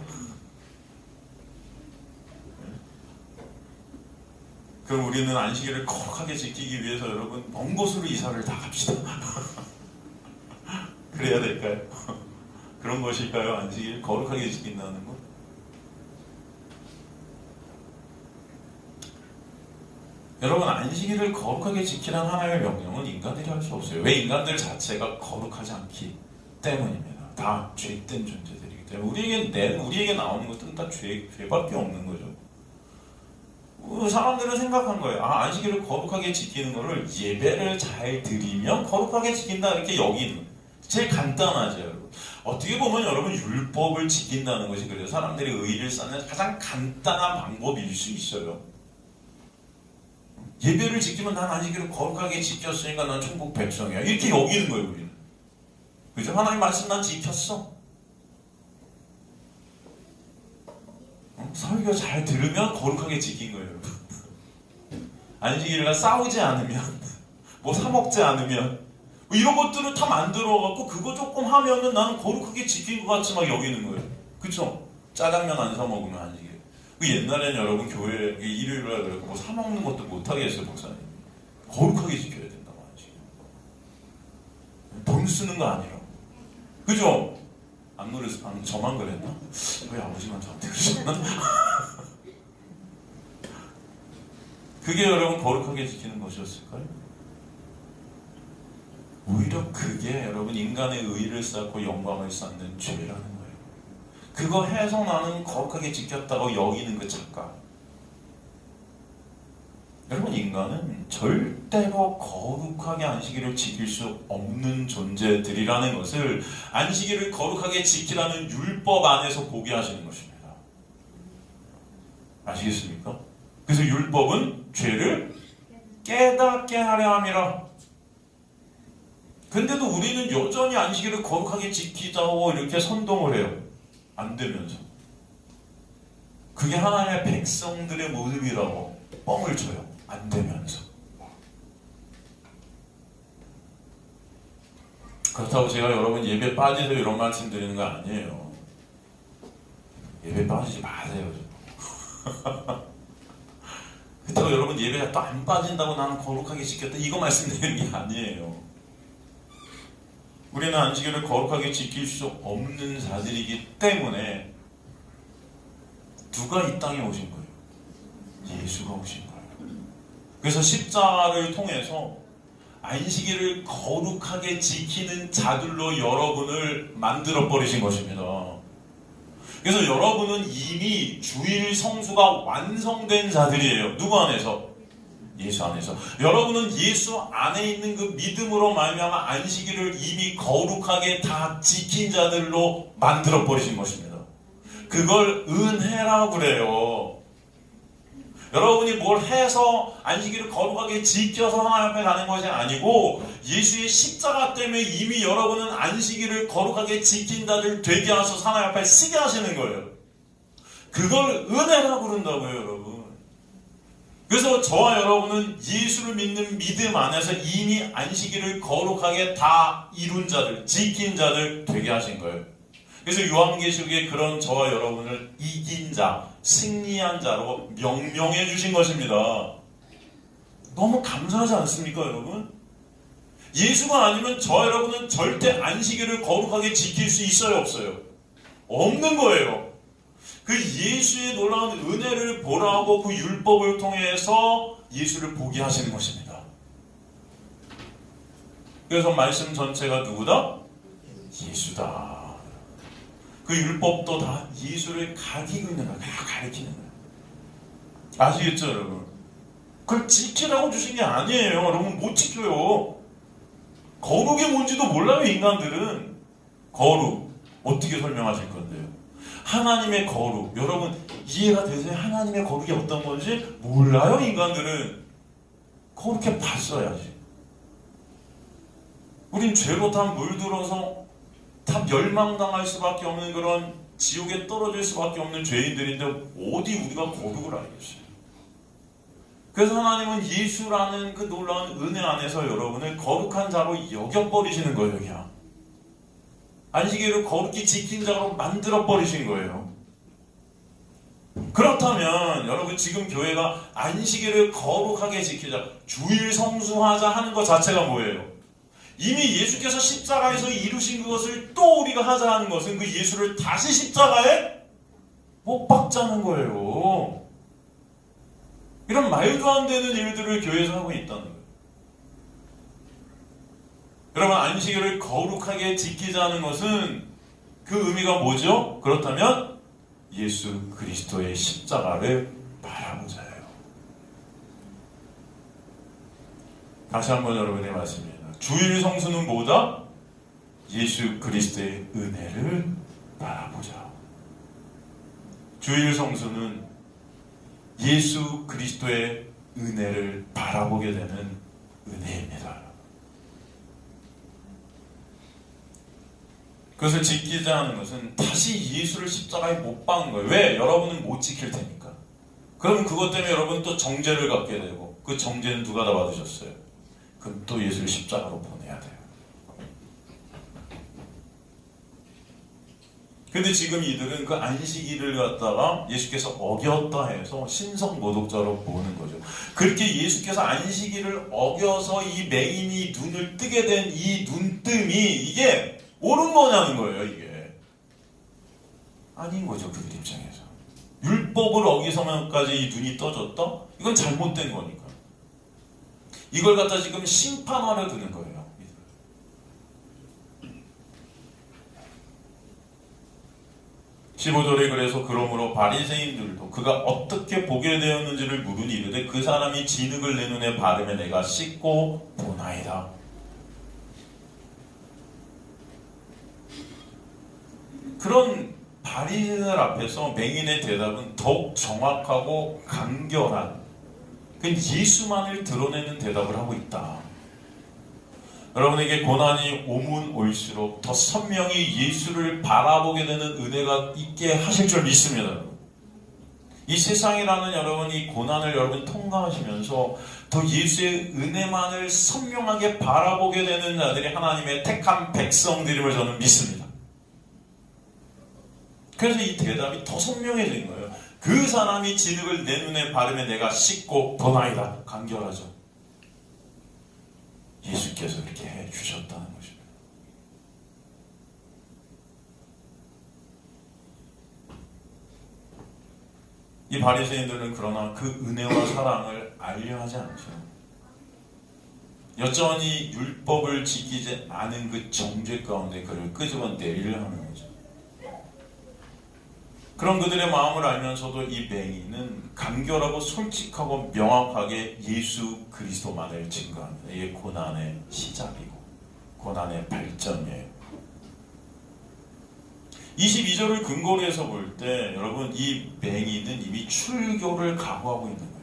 그럼 우리는 안식일을 거룩하게 지키기 위해서 여러분 먼 곳으로 이사를 다 갑시다. 그래야 될까요? 그런 것일까요? 안식일 거룩하게 지킨다는 것? 여러분, 안식일을 거룩하게 지키라는 하나님의 명령은 인간들이 할 수 없어요. 왜? 인간들 자체가 거룩하지 않기 때문입니다. 다 죄된 존재들이기 때문에 우리에게 나오는 것들은 다 죄밖에 없는 거죠. 사람들은 생각한 거예요. 안식일을 거룩하게 지키는 거를 예배를 잘 드리면 거룩하게 지킨다 이렇게 여기는. 제일 간단하죠, 여러분. 어떻게 보면 여러분 율법을 지킨다는 것이 그래요. 사람들이 의의를 쌓는 가장 간단한 방법일 수 있어요. 예배를 지키면 난 안식일을 거룩하게 지켰으니까 난 천국 백성이야. 이렇게 여기는 거예요, 우리는. 그죠? 하나님 말씀 난 지켰어. 설교 잘 들으면 거룩하게 지킨 거예요, 여러분. 안식일날 싸우지 않으면, 뭐 사먹지 않으면, 뭐 이런 것들을 다 만들어갖고 그거 조금 하면은 나는 거룩하게 지킨 것 같이 막 여기는 거예요. 그쵸? 짜장면 안 사먹으면 안식일. 옛날에는 여러분 교회 일요일날 그래고 뭐 사먹는 것도 못하게 했어요, 목사님. 거룩하게 지켜야 된다고 하지. 돈 쓰는 거 아니라. 그죠? 안 그랬어? 저만 그랬나? 왜 아버지만 저한테 그러셨나? 그게 여러분 거룩하게 지키는 것이었을까요? 오히려 그게 여러분 인간의 의의를 쌓고 영광을 쌓는 죄라는 거예요. 그거 해서 나는 거룩하게 지켰다고 여기는 그 착각. 여러분, 인간은 절대로 거룩하게 안식일을 지킬 수 없는 존재들이라는 것을 안식일을 거룩하게 지키라는 율법 안에서 보게 하시는 것입니다. 아시겠습니까? 그래서 율법은 죄를 깨닫게 하려 함이라. 근데도 우리는 여전히 안식일을 거룩하게 지키자고 이렇게 선동을 해요. 안 되면서. 그게 하나님의 백성들의 모습이라고 뻥을 쳐요. 안 되면서. 그렇다고 제가 여러분 예배 빠지세요 이런 말씀 드리는 거 아니에요. 예배 빠지지 마세요. 그렇다고 여러분 예배가 또 안 빠진다고 나는 거룩하게 지켰다 이거 말씀드리는 게 아니에요. 우리는 안식일을 거룩하게 지킬 수 없는 자들이기 때문에 누가 이 땅에 오신 거예요? 예수가 오신 거예요. 그래서 십자가를 통해서 안식일을 거룩하게 지키는 자들로 여러분을 만들어 버리신 것입니다. 그래서 여러분은 이미 주일 성수가 완성된 자들이에요. 누구 안에서? 예수 안에서. 여러분은 예수 안에 있는 그 믿음으로 말미암아 안식일을 이미 거룩하게 다 지킨 자들로 만들어 버리신 것입니다. 그걸 은혜라고 그래요. 여러분이 뭘 해서 안식일을 거룩하게 지켜서 하나님 앞에 가는 것이 아니고 예수의 십자가 때문에 이미 여러분은 안식일을 거룩하게 지킨 자들 되게 하셔서 하나님 앞에 서게 하시는 거예요. 그걸 은혜라고 그런다고요, 여러분. 그래서 저와 여러분은 예수를 믿는 믿음 안에서 이미 안식일을 거룩하게 다 이룬 자들, 지킨 자들 되게 하신 거예요. 그래서 요한계시록에 그런 저와 여러분을 이긴 자, 승리한 자로 명명해 주신 것입니다. 너무 감사하지 않습니까, 여러분? 예수가 아니면 저와 여러분은 절대 안식일을 거룩하게 지킬 수 있어요, 없어요? 없는 거예요. 그 예수의 놀라운 은혜를 보라고 그 율법을 통해서 예수를 보게 하시는 것입니다. 그래서 말씀 전체가 누구다? 예수다. 그 율법도 다 예수를 가리키고 있는 거야. 다 가리키는 거야. 아시겠죠, 여러분? 그걸 지키라고 주신 게 아니에요. 여러분 못 지켜요. 거룩이 뭔지도 몰라요, 인간들은. 거룩 어떻게 설명하실 건데요? 하나님의 거룩, 여러분 이해가 되세요? 하나님의 거룩이 어떤 건지 몰라요, 인간들은. 그렇게 봤어야지. 우린 죄로 다 물들어서 다 멸망당할 수밖에 없는 그런 지옥에 떨어질 수밖에 없는 죄인들인데 어디 우리가 거룩을 알겠어요? 그래서 하나님은 예수라는 그 놀라운 은혜 안에서 여러분을 거룩한 자로 여겨버리시는 거예요, 그냥. 안식일을 거룩히 지킨 자로 만들어버리신 거예요. 그렇다면 여러분 지금 교회가 안식일을 거룩하게 지키자, 주일 성수하자 하는 것 자체가 뭐예요? 이미 예수께서 십자가에서 이루신 그것을 또 우리가 하자 하는 것은 그 예수를 다시 십자가에 못 박자는 거예요. 이런 말도 안 되는 일들을 교회에서 하고 있다는 거예요. 여러분 안식일을 거룩하게 지키자는 것은 그 의미가 뭐죠? 그렇다면 예수 그리스도의 십자가를 바라보자예요. 다시 한번 여러분의 말씀입니다. 주일 성수는 뭐다? 예수 그리스도의 은혜를 바라보자. 주일 성수는 예수 그리스도의 은혜를 바라보게 되는 은혜입니다. 그것을 지키자 하는 것은 다시 예수를 십자가에 못 박는 거예요. 왜? 여러분은 못 지킬 테니까. 그럼 그것 때문에 여러분 또 정죄를 갖게 되고, 그 정죄는 누가 다 받으셨어요? 그럼 또 예수를 십자가로 보내야 돼요. 근데 지금 이들은 그 안식일을 갖다가 예수께서 어겼다 해서 신성모독자로 보는 거죠. 그렇게 예수께서 안식일을 어겨서 이 맹인이 눈을 뜨게 된 이 눈뜸이 이게 옳은 거냐는 거예요, 이게. 아닌 거죠, 그들 입장에서. 율법을 어기서만까지 이 눈이 떠졌다? 이건 잘못된 거니까. 이걸 갖다 지금 심판하려 드는 거예요. 15절에 그래서 그러므로 바리새인들도 그가 어떻게 보게 되었는지를 물으니 이르되 그 사람이 진흙을 내 눈에 바르며 내가 씻고 보나이다. 그런 바리새인들 앞에서 맹인의 대답은 더욱 정확하고 간결한 예수만을 드러내는 대답을 하고 있다. 여러분에게 고난이 오면 올수록 더 선명히 예수를 바라보게 되는 은혜가 있게 하실 줄 믿습니다. 이 세상이라는 여러분 이 고난을 여러분 통과하시면서 더 예수의 은혜만을 선명하게 바라보게 되는 자들이 하나님의 택한 백성들임을 저는 믿습니다. 그래서 이 대답이 더 선명해진 거예요. 그 사람이 진흙을 내 눈에 바르며 내가 씻고 보나이다. 간결하죠. 예수께서 이렇게 해주셨다는 것입니다. 이 바리새인들은 그러나 그 은혜와 사랑을 알려 하지 않죠. 여전히 율법을 지키지 않은 그 정죄 가운데 그를 끄집어내리려 하는 거죠. 그런 그들의 마음을 알면서도 이 맹인은 간결하고 솔직하고 명확하게 예수 그리스도만을 증거합니다. 이게 고난의 시작이고 고난의 발전이에요. 22절을 근거로 해서 볼 때 여러분 이 맹인은 이미 출교를 각오하고 있는 거예요.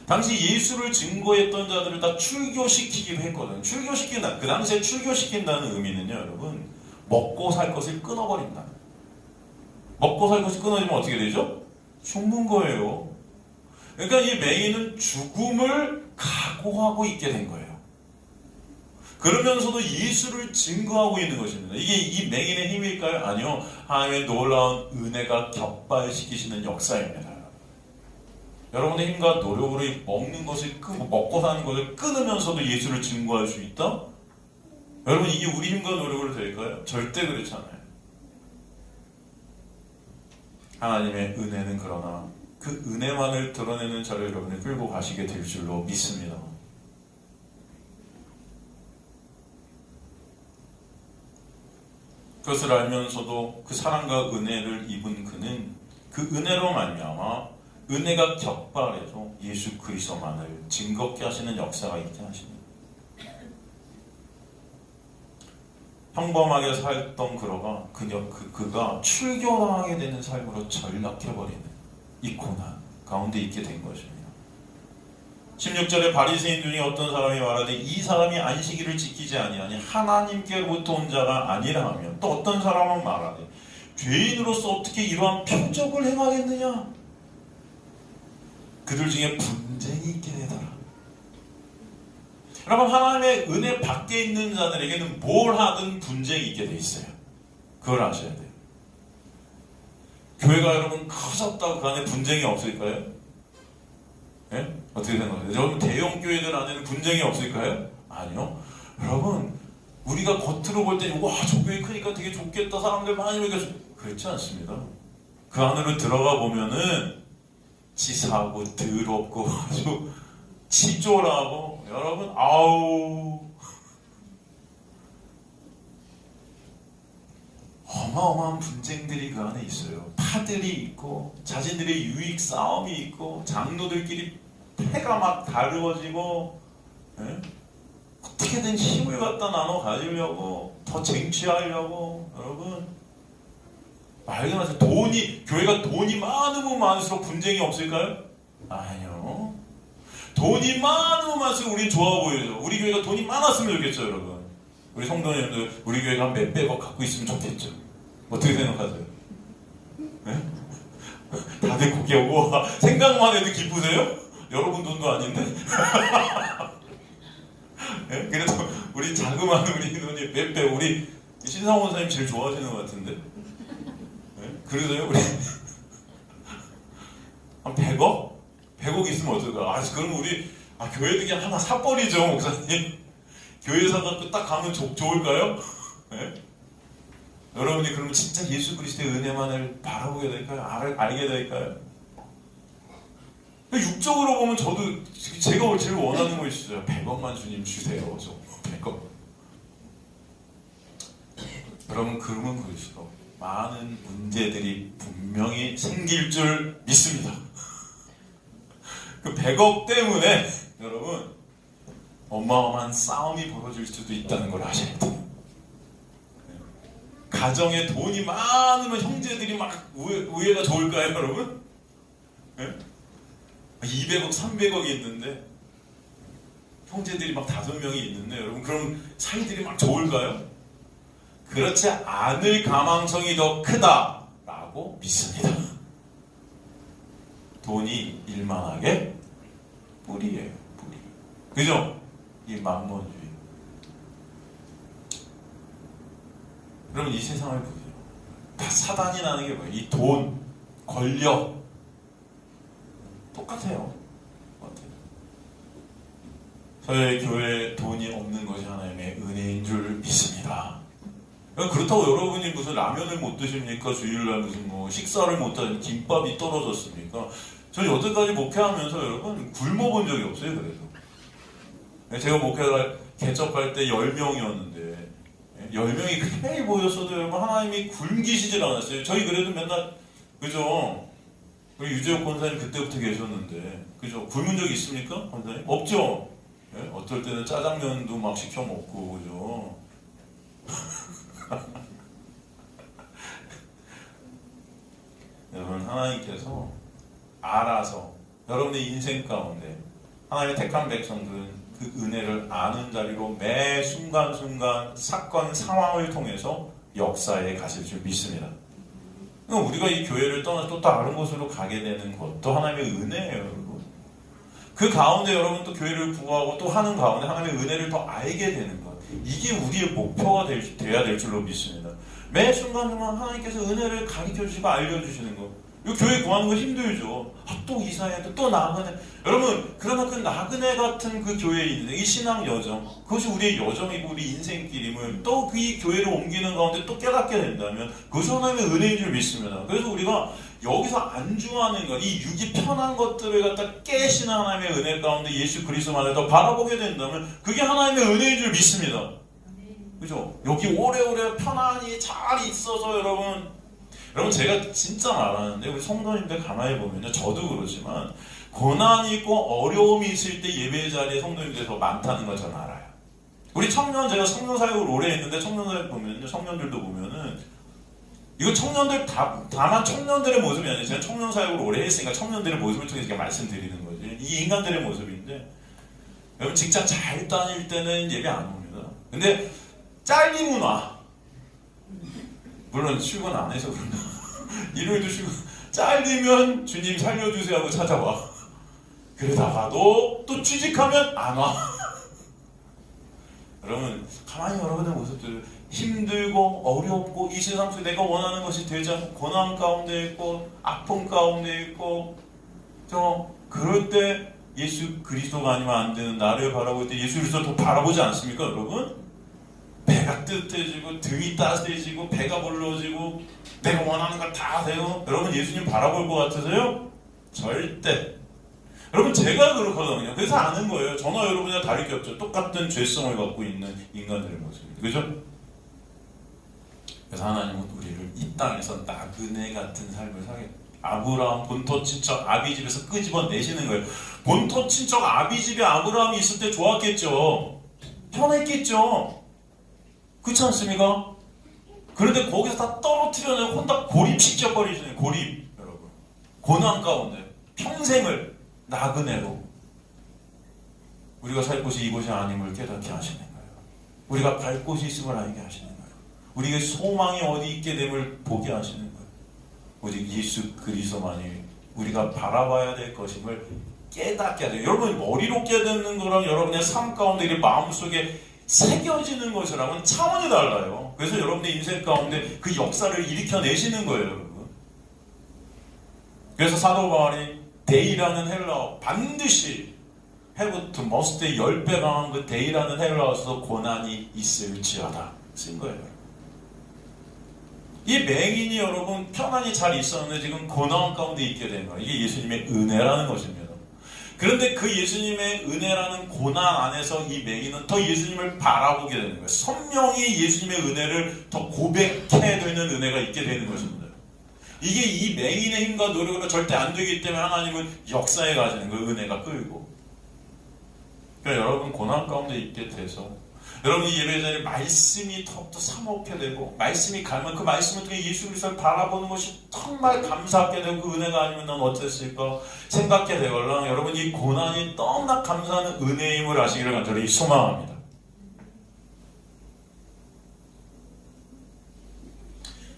당시 예수를 증거했던 자들을 다 출교시키기로 했거든요. 출교시킨다. 그 당시에 출교시킨다는 의미는요, 여러분 먹고 살 것을 끊어버린다. 먹고 살 것이 끊어지면 어떻게 되죠? 죽는 거예요. 그러니까 이 맹인은 죽음을 각오하고 있게 된 거예요. 그러면서도 예수를 증거하고 있는 것입니다. 이게 이 맹인의 힘일까요? 아니요. 하나님의 놀라운 은혜가 격발시키시는 역사입니다. 여러분의 힘과 노력으로 먹는 것을 먹고 사는 것을 끊으면서도 예수를 증거할 수 있다? 여러분, 이게 우리 힘과 노력으로 될까요? 절대 그렇지 않아요. 하나님의 은혜는 그러나 그 은혜만을 드러내는 자를 여러분이 끌고 가시게 될 줄로 믿습니다. 그것을 알면서도 그 사랑과 은혜를 입은 그는 그 은혜로 말미암아 은혜가 격발해서 예수 그리스도만을 증거케 하시는 역사가 있게 하십니다. 평범하게 살던 그가 출교당하게 되는 삶으로 전락해버리는 이 고난 가운데 있게 된 것입니다. 16절에 바리새인 중에 어떤 사람이 말하되 이 사람이 안식일을 지키지 아니하니 하나님께로부터 온 자가 아니라 하며, 또 어떤 사람은 말하되 죄인으로서 어떻게 이러한 표적을 행하겠느냐. 그들 중에 분쟁이 있게 되더라. 여러분, 하나님의 은혜 밖에 있는 자들에게는 뭘 하든 분쟁이 있게 돼 있어요. 그걸 아셔야 돼요. 교회가 여러분 커졌다고 그 안에 분쟁이 없을까요? 예? 어떻게 생각하세요? 여러분, 대형 교회들 안에는 분쟁이 없을까요? 아니요. 여러분, 우리가 겉으로 볼 때 와, 저 교회 크니까 되게 좋겠다, 사람들 많이 오니까 그렇지 않습니다. 그 안으로 들어가 보면은 치사하고 더럽고 아주 치졸하고, 여러분, 아우, 어마어마한 분쟁들이 그 안에 있어요. 파들이 있고 자신들의 유익 싸움이 있고 장로들끼리 패가 막 다루어지고, 예? 어떻게든 힘을 갖다 나눠 가지려고 더 쟁취하려고. 여러분, 말도 마세요. 교회가 돈이 많으면 많을수록 분쟁이 없을까요? 아니요. 돈이 많으면 많을수록 우리 좋아 보여요. 우리 교회가 돈이 많았으면 좋겠죠, 여러분. 우리 성도님들 우리 교회가 한 몇백억 갖고 있으면 좋겠죠. 어떻게 생각하세요? 네? 다들 고개 오고 생각만 해도 기쁘세요? 여러분 돈도 아닌데? 네? 그래도 우리 자그마한 우리 돈이 몇백, 우리 신상원 선생님 제일 좋아하시는 것 같은데? 네? 그러세요? 우리 한 100억? 100억 있으면 어떨까? 그럼 우리 교회도 그냥 하나 사버리죠, 목사님. 교회 사갖고 딱 가면 좋을까요? 네? 여러분이 그러면 진짜 예수 그리스도의 은혜만을 바라보게 될까요? 알게 될까요? 육적으로 보면 저도 제가 제일 원하는 거 있어요. 100억만 주님 주세요. 저 100억. 여러분, 그러면 그럴수록 많은 문제들이 분명히 생길 줄 믿습니다. 그 100억 때문에 여러분 어마어마한 싸움이 벌어질 수도 있다는 걸 아셔야 돼요. 가정에 돈이 많으면 형제들이 막 우애가 좋을까요, 여러분? 네? 200억, 300억이 있는데 형제들이 막 5명이 있는데 여러분, 그럼 사이들이 막 좋을까요? 그렇지 않을 가망성이 더 크다라고 믿습니다. 돈이 일만하게 뿌리예요, 뿌리. 그죠? 이 만몬주의. 여러분, 이 세상을 보세요. 다 사단이 나는 게 뭐예요? 이 돈, 권력. 똑같아요. 저희 교회에 돈이 없는 것이 하나님의 은혜인 줄 믿습니다. 그렇다고 여러분이 무슨 라면을 못 드십니까? 주일날 무슨 식사를 못 하니 김밥이 떨어졌습니까? 저는 여태까지 목회하면서 여러분 굶어본 적이 없어요. 그래서 제가 개척할 때 10명이었는데 10명이 그렇게 모였어도 여러분 하나님이 굶기시질 않았어요. 저희 그래도 맨날, 그죠? 우리 유재욱 권사님 그때부터 계셨는데, 그죠? 굶은 적 있습니까? 권사님? 없죠? 네? 어떨 때는 짜장면도 막 시켜 먹고, 그죠? 여러분, 하나님께서 알아서 여러분의 인생 가운데 하나님의 택한 백성들은 그 은혜를 아는 자리로 매 순간순간 사건 상황을 통해서 역사에 가실 줄 믿습니다. 우리가 이 교회를 떠나서 또 다른 곳으로 가게 되는 것도 하나님의 은혜예요, 여러분. 그 가운데 여러분 또 교회를 구하고 또 하는 가운데 하나님의 은혜를 더 알게 되는 것. 이게 우리의 목표가 돼야 될 줄로 믿습니다. 매 순간순간 하나님께서 은혜를 가르쳐주시고 알려주시는 것. 이 교회 구하는 거 힘들죠. 또 이사해야 돼, 또 나그네. 여러분, 그러나 그 나그네 같은 그 교회에 있는 이 신앙 여정, 그것이 우리의 여정이고 우리 인생길임을 또 그 교회를 옮기는 가운데 또 깨닫게 된다면 그것이 하나님의 은혜인 줄 믿습니다. 그래서 우리가 여기서 안주하는 것, 이 육이 편한 것들을 갖다 깨시는 하나님의 은혜 가운데 예수 그리스도만을 더 바라보게 된다면 그게 하나님의 은혜인 줄 믿습니다. 그죠? 여기 오래오래 편안히 잘 있어서 여러분 제가 진짜 말하는데 우리 성도님들 가만히 보면요, 저도 그렇지만 고난이 있고 어려움이 있을 때 예배 자리에 성도님들이 더 많다는 걸 저는 알아요. 우리 청년, 제가 청년 사역을 오래 했는데 청년들 보면요, 청년들도 보면은 이거 청년들 다만 청년들의 모습이 아니에요. 제가 청년 사역을 오래 했으니까 청년들의 모습을 통해서 제가 말씀드리는 거지. 이게 인간들의 모습인데, 여러분 직장 잘 다닐 때는 예배 안 옵니다. 근데 잘리면 와. 물론 출근 안 해서 그런가. 일요일도 출근. 잘리면 주님 살려주세요 하고 찾아와. 그러다가도 또 취직하면 안 와. 여러분 가만히 여러분의 모습들, 힘들고 어렵고 이 세상 속에 내가 원하는 것이 되지 않고 고난 가운데 있고 아픔 가운데 있고 그럴 때 예수 그리스도가 아니면 안 되는 나를 바라볼 때 예수 그리스도를 더 바라보지 않습니까 여러분? 배가 뜨뜻해지고 등이 따뜻해지고 배가 불러지고 내가 원하는 걸 다 되고. 여러분 예수님 바라볼 것 같으세요? 절대. 여러분 제가 그렇거든요. 그래서 아는 거예요. 저나 여러분이랑 다를 게 없죠. 똑같은 죄성을 갖고 있는 인간들의 모습입니다. 그죠? 그래서 하나님은 우리를 이 땅에서 나그네 같은 삶을 살게, 아브라함 본토 친척 아비집에서 끄집어내시는 거예요. 본토 친척 아비집에 아브라함이 있을 때 좋았겠죠. 편했겠죠. 그렇지 않습니까? 그런데 거기서 다 떨어뜨려내고 혼자 고립시켜버리시네요. 고립. 여러분 고난 가운데 평생을 나그네로 우리가 살 곳이 이곳이 아님을 깨닫게 하시는 거예요. 우리가 갈 곳이 있음을 알게 하시는 거예요. 우리의 소망이 어디 있게 됨을 보게 하시는 거예요. 오직 예수 그리스도만이 우리가 바라봐야 될 것임을 깨닫게 하세요. 여러분 머리로 깨닫는 거랑 여러분의 삶 가운데 마음속에 새겨지는 것이랑은 차원이 달라요. 그래서 여러분의 인생 가운데 그 역사를 일으켜내시는 거예요, 여러분. 그래서 사도 바울이 데이라는 헬라어, 반드시 해부터 머스트의 10배 강한 그 데이라는 헬라어에서 고난이 있을지어다 쓴 거예요. 이 맹인이 여러분 편안히 잘 있었는데 지금 고난 가운데 있게 된 거예요. 이게 예수님의 은혜라는 것입니다. 그런데 그 예수님의 은혜라는 고난 안에서 이 맹인은 더 예수님을 바라보게 되는 거예요. 선명히 예수님의 은혜를 더 고백해야 되는 은혜가 있게 되는 것입니다. 이게 이 맹인의 힘과 노력으로 절대 안 되기 때문에 하나님은 역사에 가시는 거예요. 은혜가 끌고. 그러니까 여러분 고난 가운데 있게 돼서 여러분이 예배자리에 말씀이 더욱더 사먹게 되고 말씀이 가면 그 말씀을 통해 예수 그리스도를 바라보는 것이 정말 감사하게 되고 그 은혜가 아니면 난 어땠을까 생각게 되걸랑 여러분 이 고난이 너무나 감사하는 은혜임을 아시기를 간절히 소망합니다.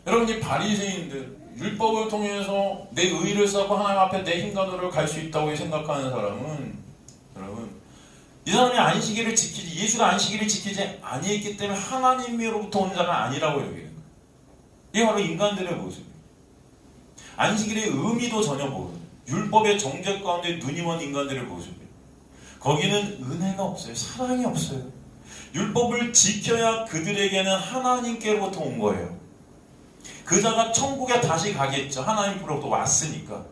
여러분 이 바리새인들 율법을 통해서 내 의를 쌓고 하나님 앞에 내 힘과 노력을 갈 수 있다고 생각하는 사람은 여러분 이 사람이 안식일을 지키지, 예수가 안식일을 지키지 아니했기 때문에 하나님으로부터 온 자가 아니라고 여기는 거예요. 이게 바로 인간들의 모습이에요. 안식일의 의미도 전혀 모르는, 율법의 정죄 가운데 눈이 먼 인간들의 모습이에요. 거기는 은혜가 없어요. 사랑이 없어요. 율법을 지켜야 그들에게는 하나님께로부터 온 거예요. 그 자가 천국에 다시 가겠죠. 하나님으로부터 왔으니까.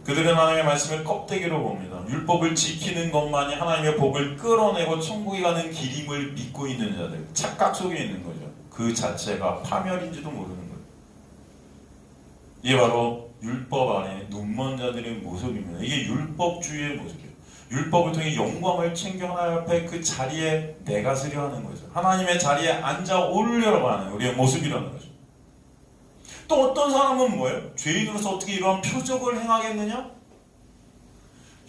그들은 하나님의 말씀을 껍데기로 봅니다. 율법을 지키는 것만이 하나님의 복을 끌어내고 천국에 가는 길임을 믿고 있는 자들, 착각 속에 있는 거죠. 그 자체가 파멸인지도 모르는 거예요. 이게 바로 율법 안에 눈먼 자들의 모습입니다. 이게 율법주의의 모습이에요. 율법을 통해 영광을 챙겨 하나님 앞에 그 자리에 내가 서려 하는 거죠. 하나님의 자리에 앉아 오르려고 하는 우리의 모습이라는 거죠. 또 어떤 사람은 뭐예요? 죄인으로서 어떻게 이러한 표적을 행하겠느냐?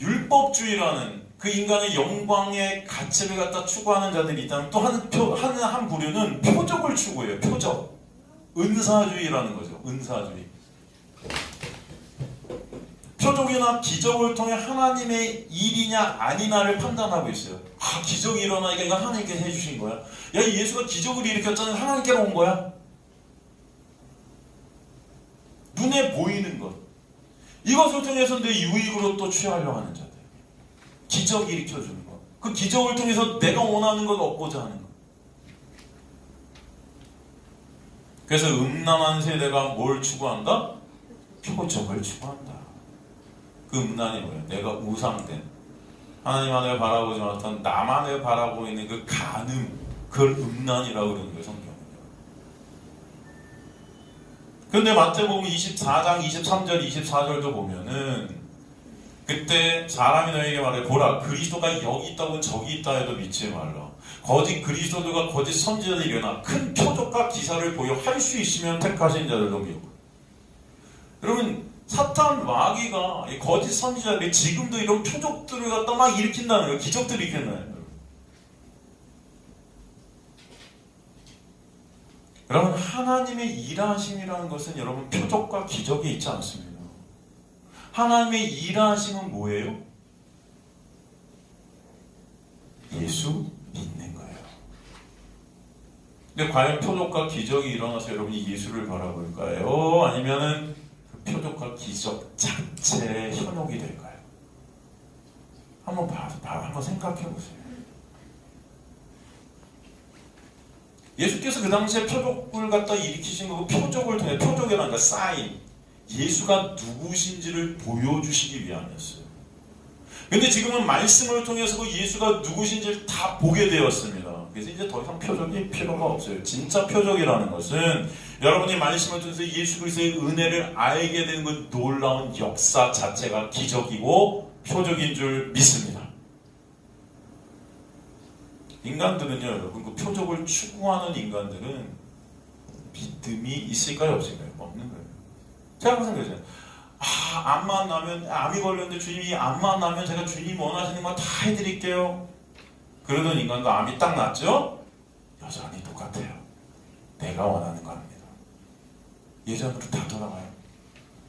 율법주의라는 그 인간의 영광의 가치를 갖다 추구하는 자들이 있다면 또 한 부류는 표적을 추구해요. 표적. 은사주의라는 거죠. 은사주의. 표적이나 기적을 통해 하나님의 일이냐 아니냐를 판단하고 있어요. 아, 기적이 일어나니까 이건 하나님께서 해주신 거야. 야, 예수가 기적을 일으켰잖아요. 하나님께로 온 거야. 눈에 보이는 것, 이것을 통해서 내 유익으로 또 취하려고 하는 자들, 기적 일으켜주는 것, 그 기적을 통해서 내가 원하는 걸 얻고자 하는 것. 그래서 음란한 세대가 뭘 추구한다? 표적을 추구한다. 그 음란이 뭐예요? 내가 우상된, 하나님만을 바라보지 못한 나만을 바라보고 있는 그 간음, 그걸 음란이라고 그러는 거예요, 성경은요. 근데 마태복음 24장 23절 24절도 보면은 그때 사람이 너에게 말해 보라, 그리스도가 여기 있다고 저기 있다 해도 믿지 말라. 거짓 그리스도들과 거짓 선지자들이 일어나 큰 표적과 기사를 보여 할 수 있으면 택하신 자들도 미워. 여러분, 사탄 마귀가 거짓 선지자들이 지금도 이런 표적들을 갖다 막 일으킨다는 거예요. 기적들을 일으킨다는 거예요. 여러분, 하나님의 일하심이라는 것은 여러분 표적과 기적이 있지 않습니다. 하나님의 일하심은 뭐예요? 예수 믿는 거예요. 근데 과연 표적과 기적이 일어나서 여러분이 예수를 바라볼까요? 아니면은 그 표적과 기적 자체의 현혹이 될까요? 한번 생각해 보세요. 예수께서 그 당시에 표적을 갖다 일으키신 거고, 표적을 통해, 표적이라는 건 사인, 예수가 누구신지를 보여주시기 위함이었어요. 근데 지금은 말씀을 통해서 그 예수가 누구신지를 다 보게 되었습니다. 그래서 이제 더 이상 표적이 필요가 없어요. 진짜 표적이라는 것은 여러분이 말씀을 통해서 예수 그리스도의 은혜를 알게 되는 그 놀라운 역사 자체가 기적이고 표적인 줄 믿습니다. 인간들은요, 여러분, 그 표적을 추구하는 인간들은 믿음이 있을까요, 없을까요? 없는 거예요. 제가 항상 그러잖아요. 암만 나면, 암이 걸렸는데 주님이 암만 나면 제가 주님 원하시는 거 다 해드릴게요. 그러던 인간과 암이 딱 났죠? 여전히 똑같아요. 내가 원하는 거 합니다. 예전으로 다 돌아가요.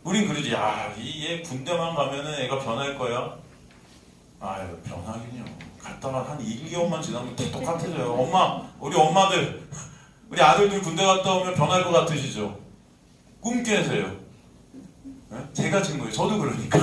우린 그러지. 얘 군대만 가면은 애가 변할 거야. 아유, 변하긴요. 갔다가 한 1개월만 지나면 다 똑같아져요. 우리 엄마들, 우리 아들들 군대 갔다 오면 변할 것 같으시죠? 꿈 깨세요. 네? 제가 진 거예요. 저도 그러니까.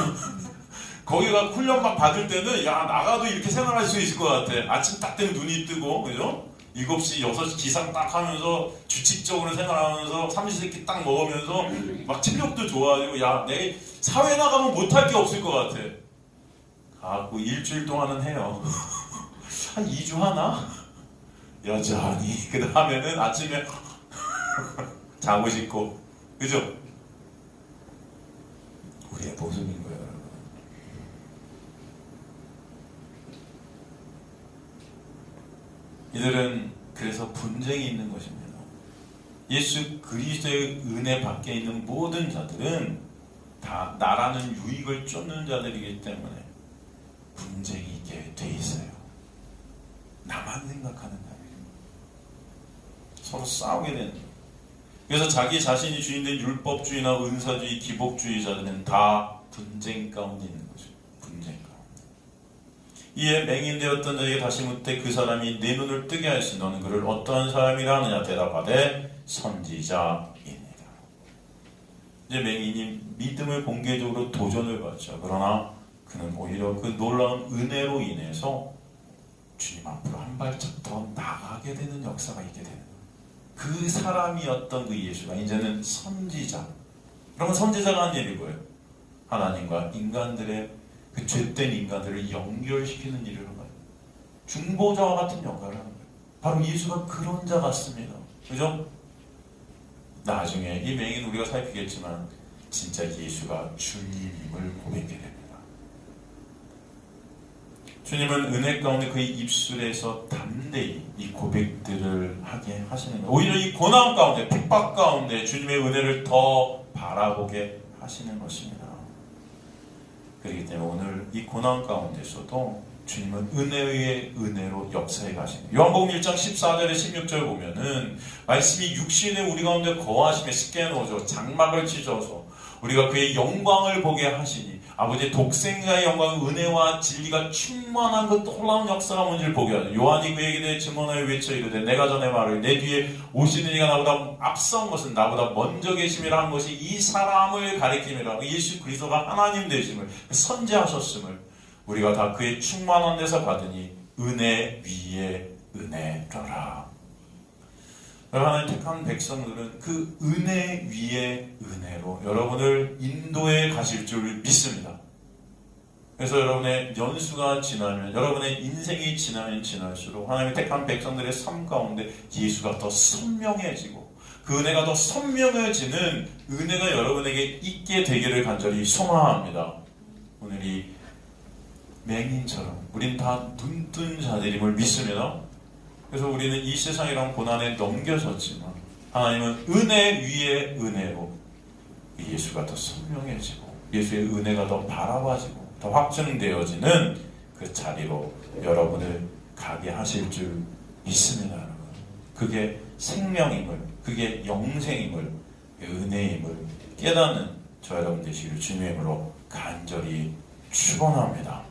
거기가 훈련 막 받을 때는, 나가도 이렇게 생활할 수 있을 것 같아. 아침 딱 되면 눈이 뜨고, 그죠? 7시, 6시 기상 딱 하면서, 규칙적으로 생활하면서, 삼시세끼 딱 먹으면서, 막 체력도 좋아지고, 내일 사회 나가면 못할 게 없을 것 같아. 뭐 일주일 동안은 해요. 한 2주 하나? 여전히. 그 다음에는 아침에 자고 싶고, 그죠? 우리의 모습인 거예요, 여러분. 이들은 그래서 분쟁이 있는 것입니다. 예수 그리스도의 은혜 밖에 있는 모든 자들은 다 나라는 유익을 쫓는 자들이기 때문에 분쟁이 있게 돼 있어요. 나만 생각하는 거예요. 서로 싸우게 되는 거예요. 그래서 자기 자신이 주인된 율법주의나 은사주의, 기복주의자들은 다 분쟁 가운데 있는 거죠. 분쟁 가운데. 이에 맹인되었던 자에게 다시 묻되 그 사람이 내 눈을 뜨게 하였으니 너는 그를 어떠한 사람이라 하느냐 대답하되 선지자입니다. 이제 맹인이 믿음을 공개적으로 도전을 받죠. 그러나 그는 오히려 그 놀라운 은혜로 인해서 주님 앞으로 한 발짝 더 나가게 되는 역사가 있게 되는 거예요. 그 사람이었던 그 예수가 이제는 선지자. 그러면 선지자가 하는 일이 뭐예요? 하나님과 인간들의 그 죄된 인간들을 연결시키는 일을 하는 거예요. 중보자와 같은 역할을 하는 거예요. 바로 예수가 그런 자 같습니다. 그죠? 나중에 이 맹인 우리가 살피겠지만 진짜 예수가 주님임을 고백하게 됩니다. 주님은 은혜 가운데 그의 입술에서 담대히 이 고백들을 하게 하시는 거예요. 오히려 이 고난 가운데, 핍박 가운데 주님의 은혜를 더 바라보게 하시는 것입니다. 그렇기 때문에 오늘 이 고난 가운데서도 주님은 은혜의 은혜로 역사해 가십니다. 요한복음 1장 14절에 16절 보면은 말씀이 육신에 우리 가운데 거하심에 쉽게 넣어서 장막을 찢어서 우리가 그의 영광을 보게 하시니 아버지의 독생자의 영광, 은혜와 진리가 충만한 그 놀라운 역사가 뭔지를 보게 하죠. 요한이 그에게 대해 증언하여 외쳐 이르되 내가 전에 말을 내 뒤에 오시는 이가 나보다 앞선 것은 나보다 먼저 계심이라 한 것이 이 사람을 가리킴이라. 예수 그리스도가 하나님 되심을 선지하셨음을 우리가 다 그의 충만한 데서 받으니 은혜 위에 은혜더라. 하나님 택한 백성들은 그 은혜 위에 은혜로 여러분을 인도해 가실 줄 믿습니다. 그래서 여러분의 연수가 지나면, 여러분의 인생이 지나면 지날수록 하나님의 택한 백성들의 삶 가운데 예수가 더 선명해지고 그 은혜가 더 선명해지는 은혜가 여러분에게 있게 되기를 간절히 소망합니다. 오늘 이 맹인처럼 우린 다 눈뜬 자들임을 믿습니다. 그래서 우리는 이 세상이란 고난에 넘겨졌지만 하나님은 은혜 위에 은혜로 예수가 더 선명해지고 예수의 은혜가 더 바라봐지고 더 확증되어지는 그 자리로 여러분을 가게 하실 줄 믿습니다. 여러분. 그게 생명임을, 그게 영생임을, 은혜임을 깨닫는 저 여러분 되시기를 주님의 이름으로 간절히 축원합니다.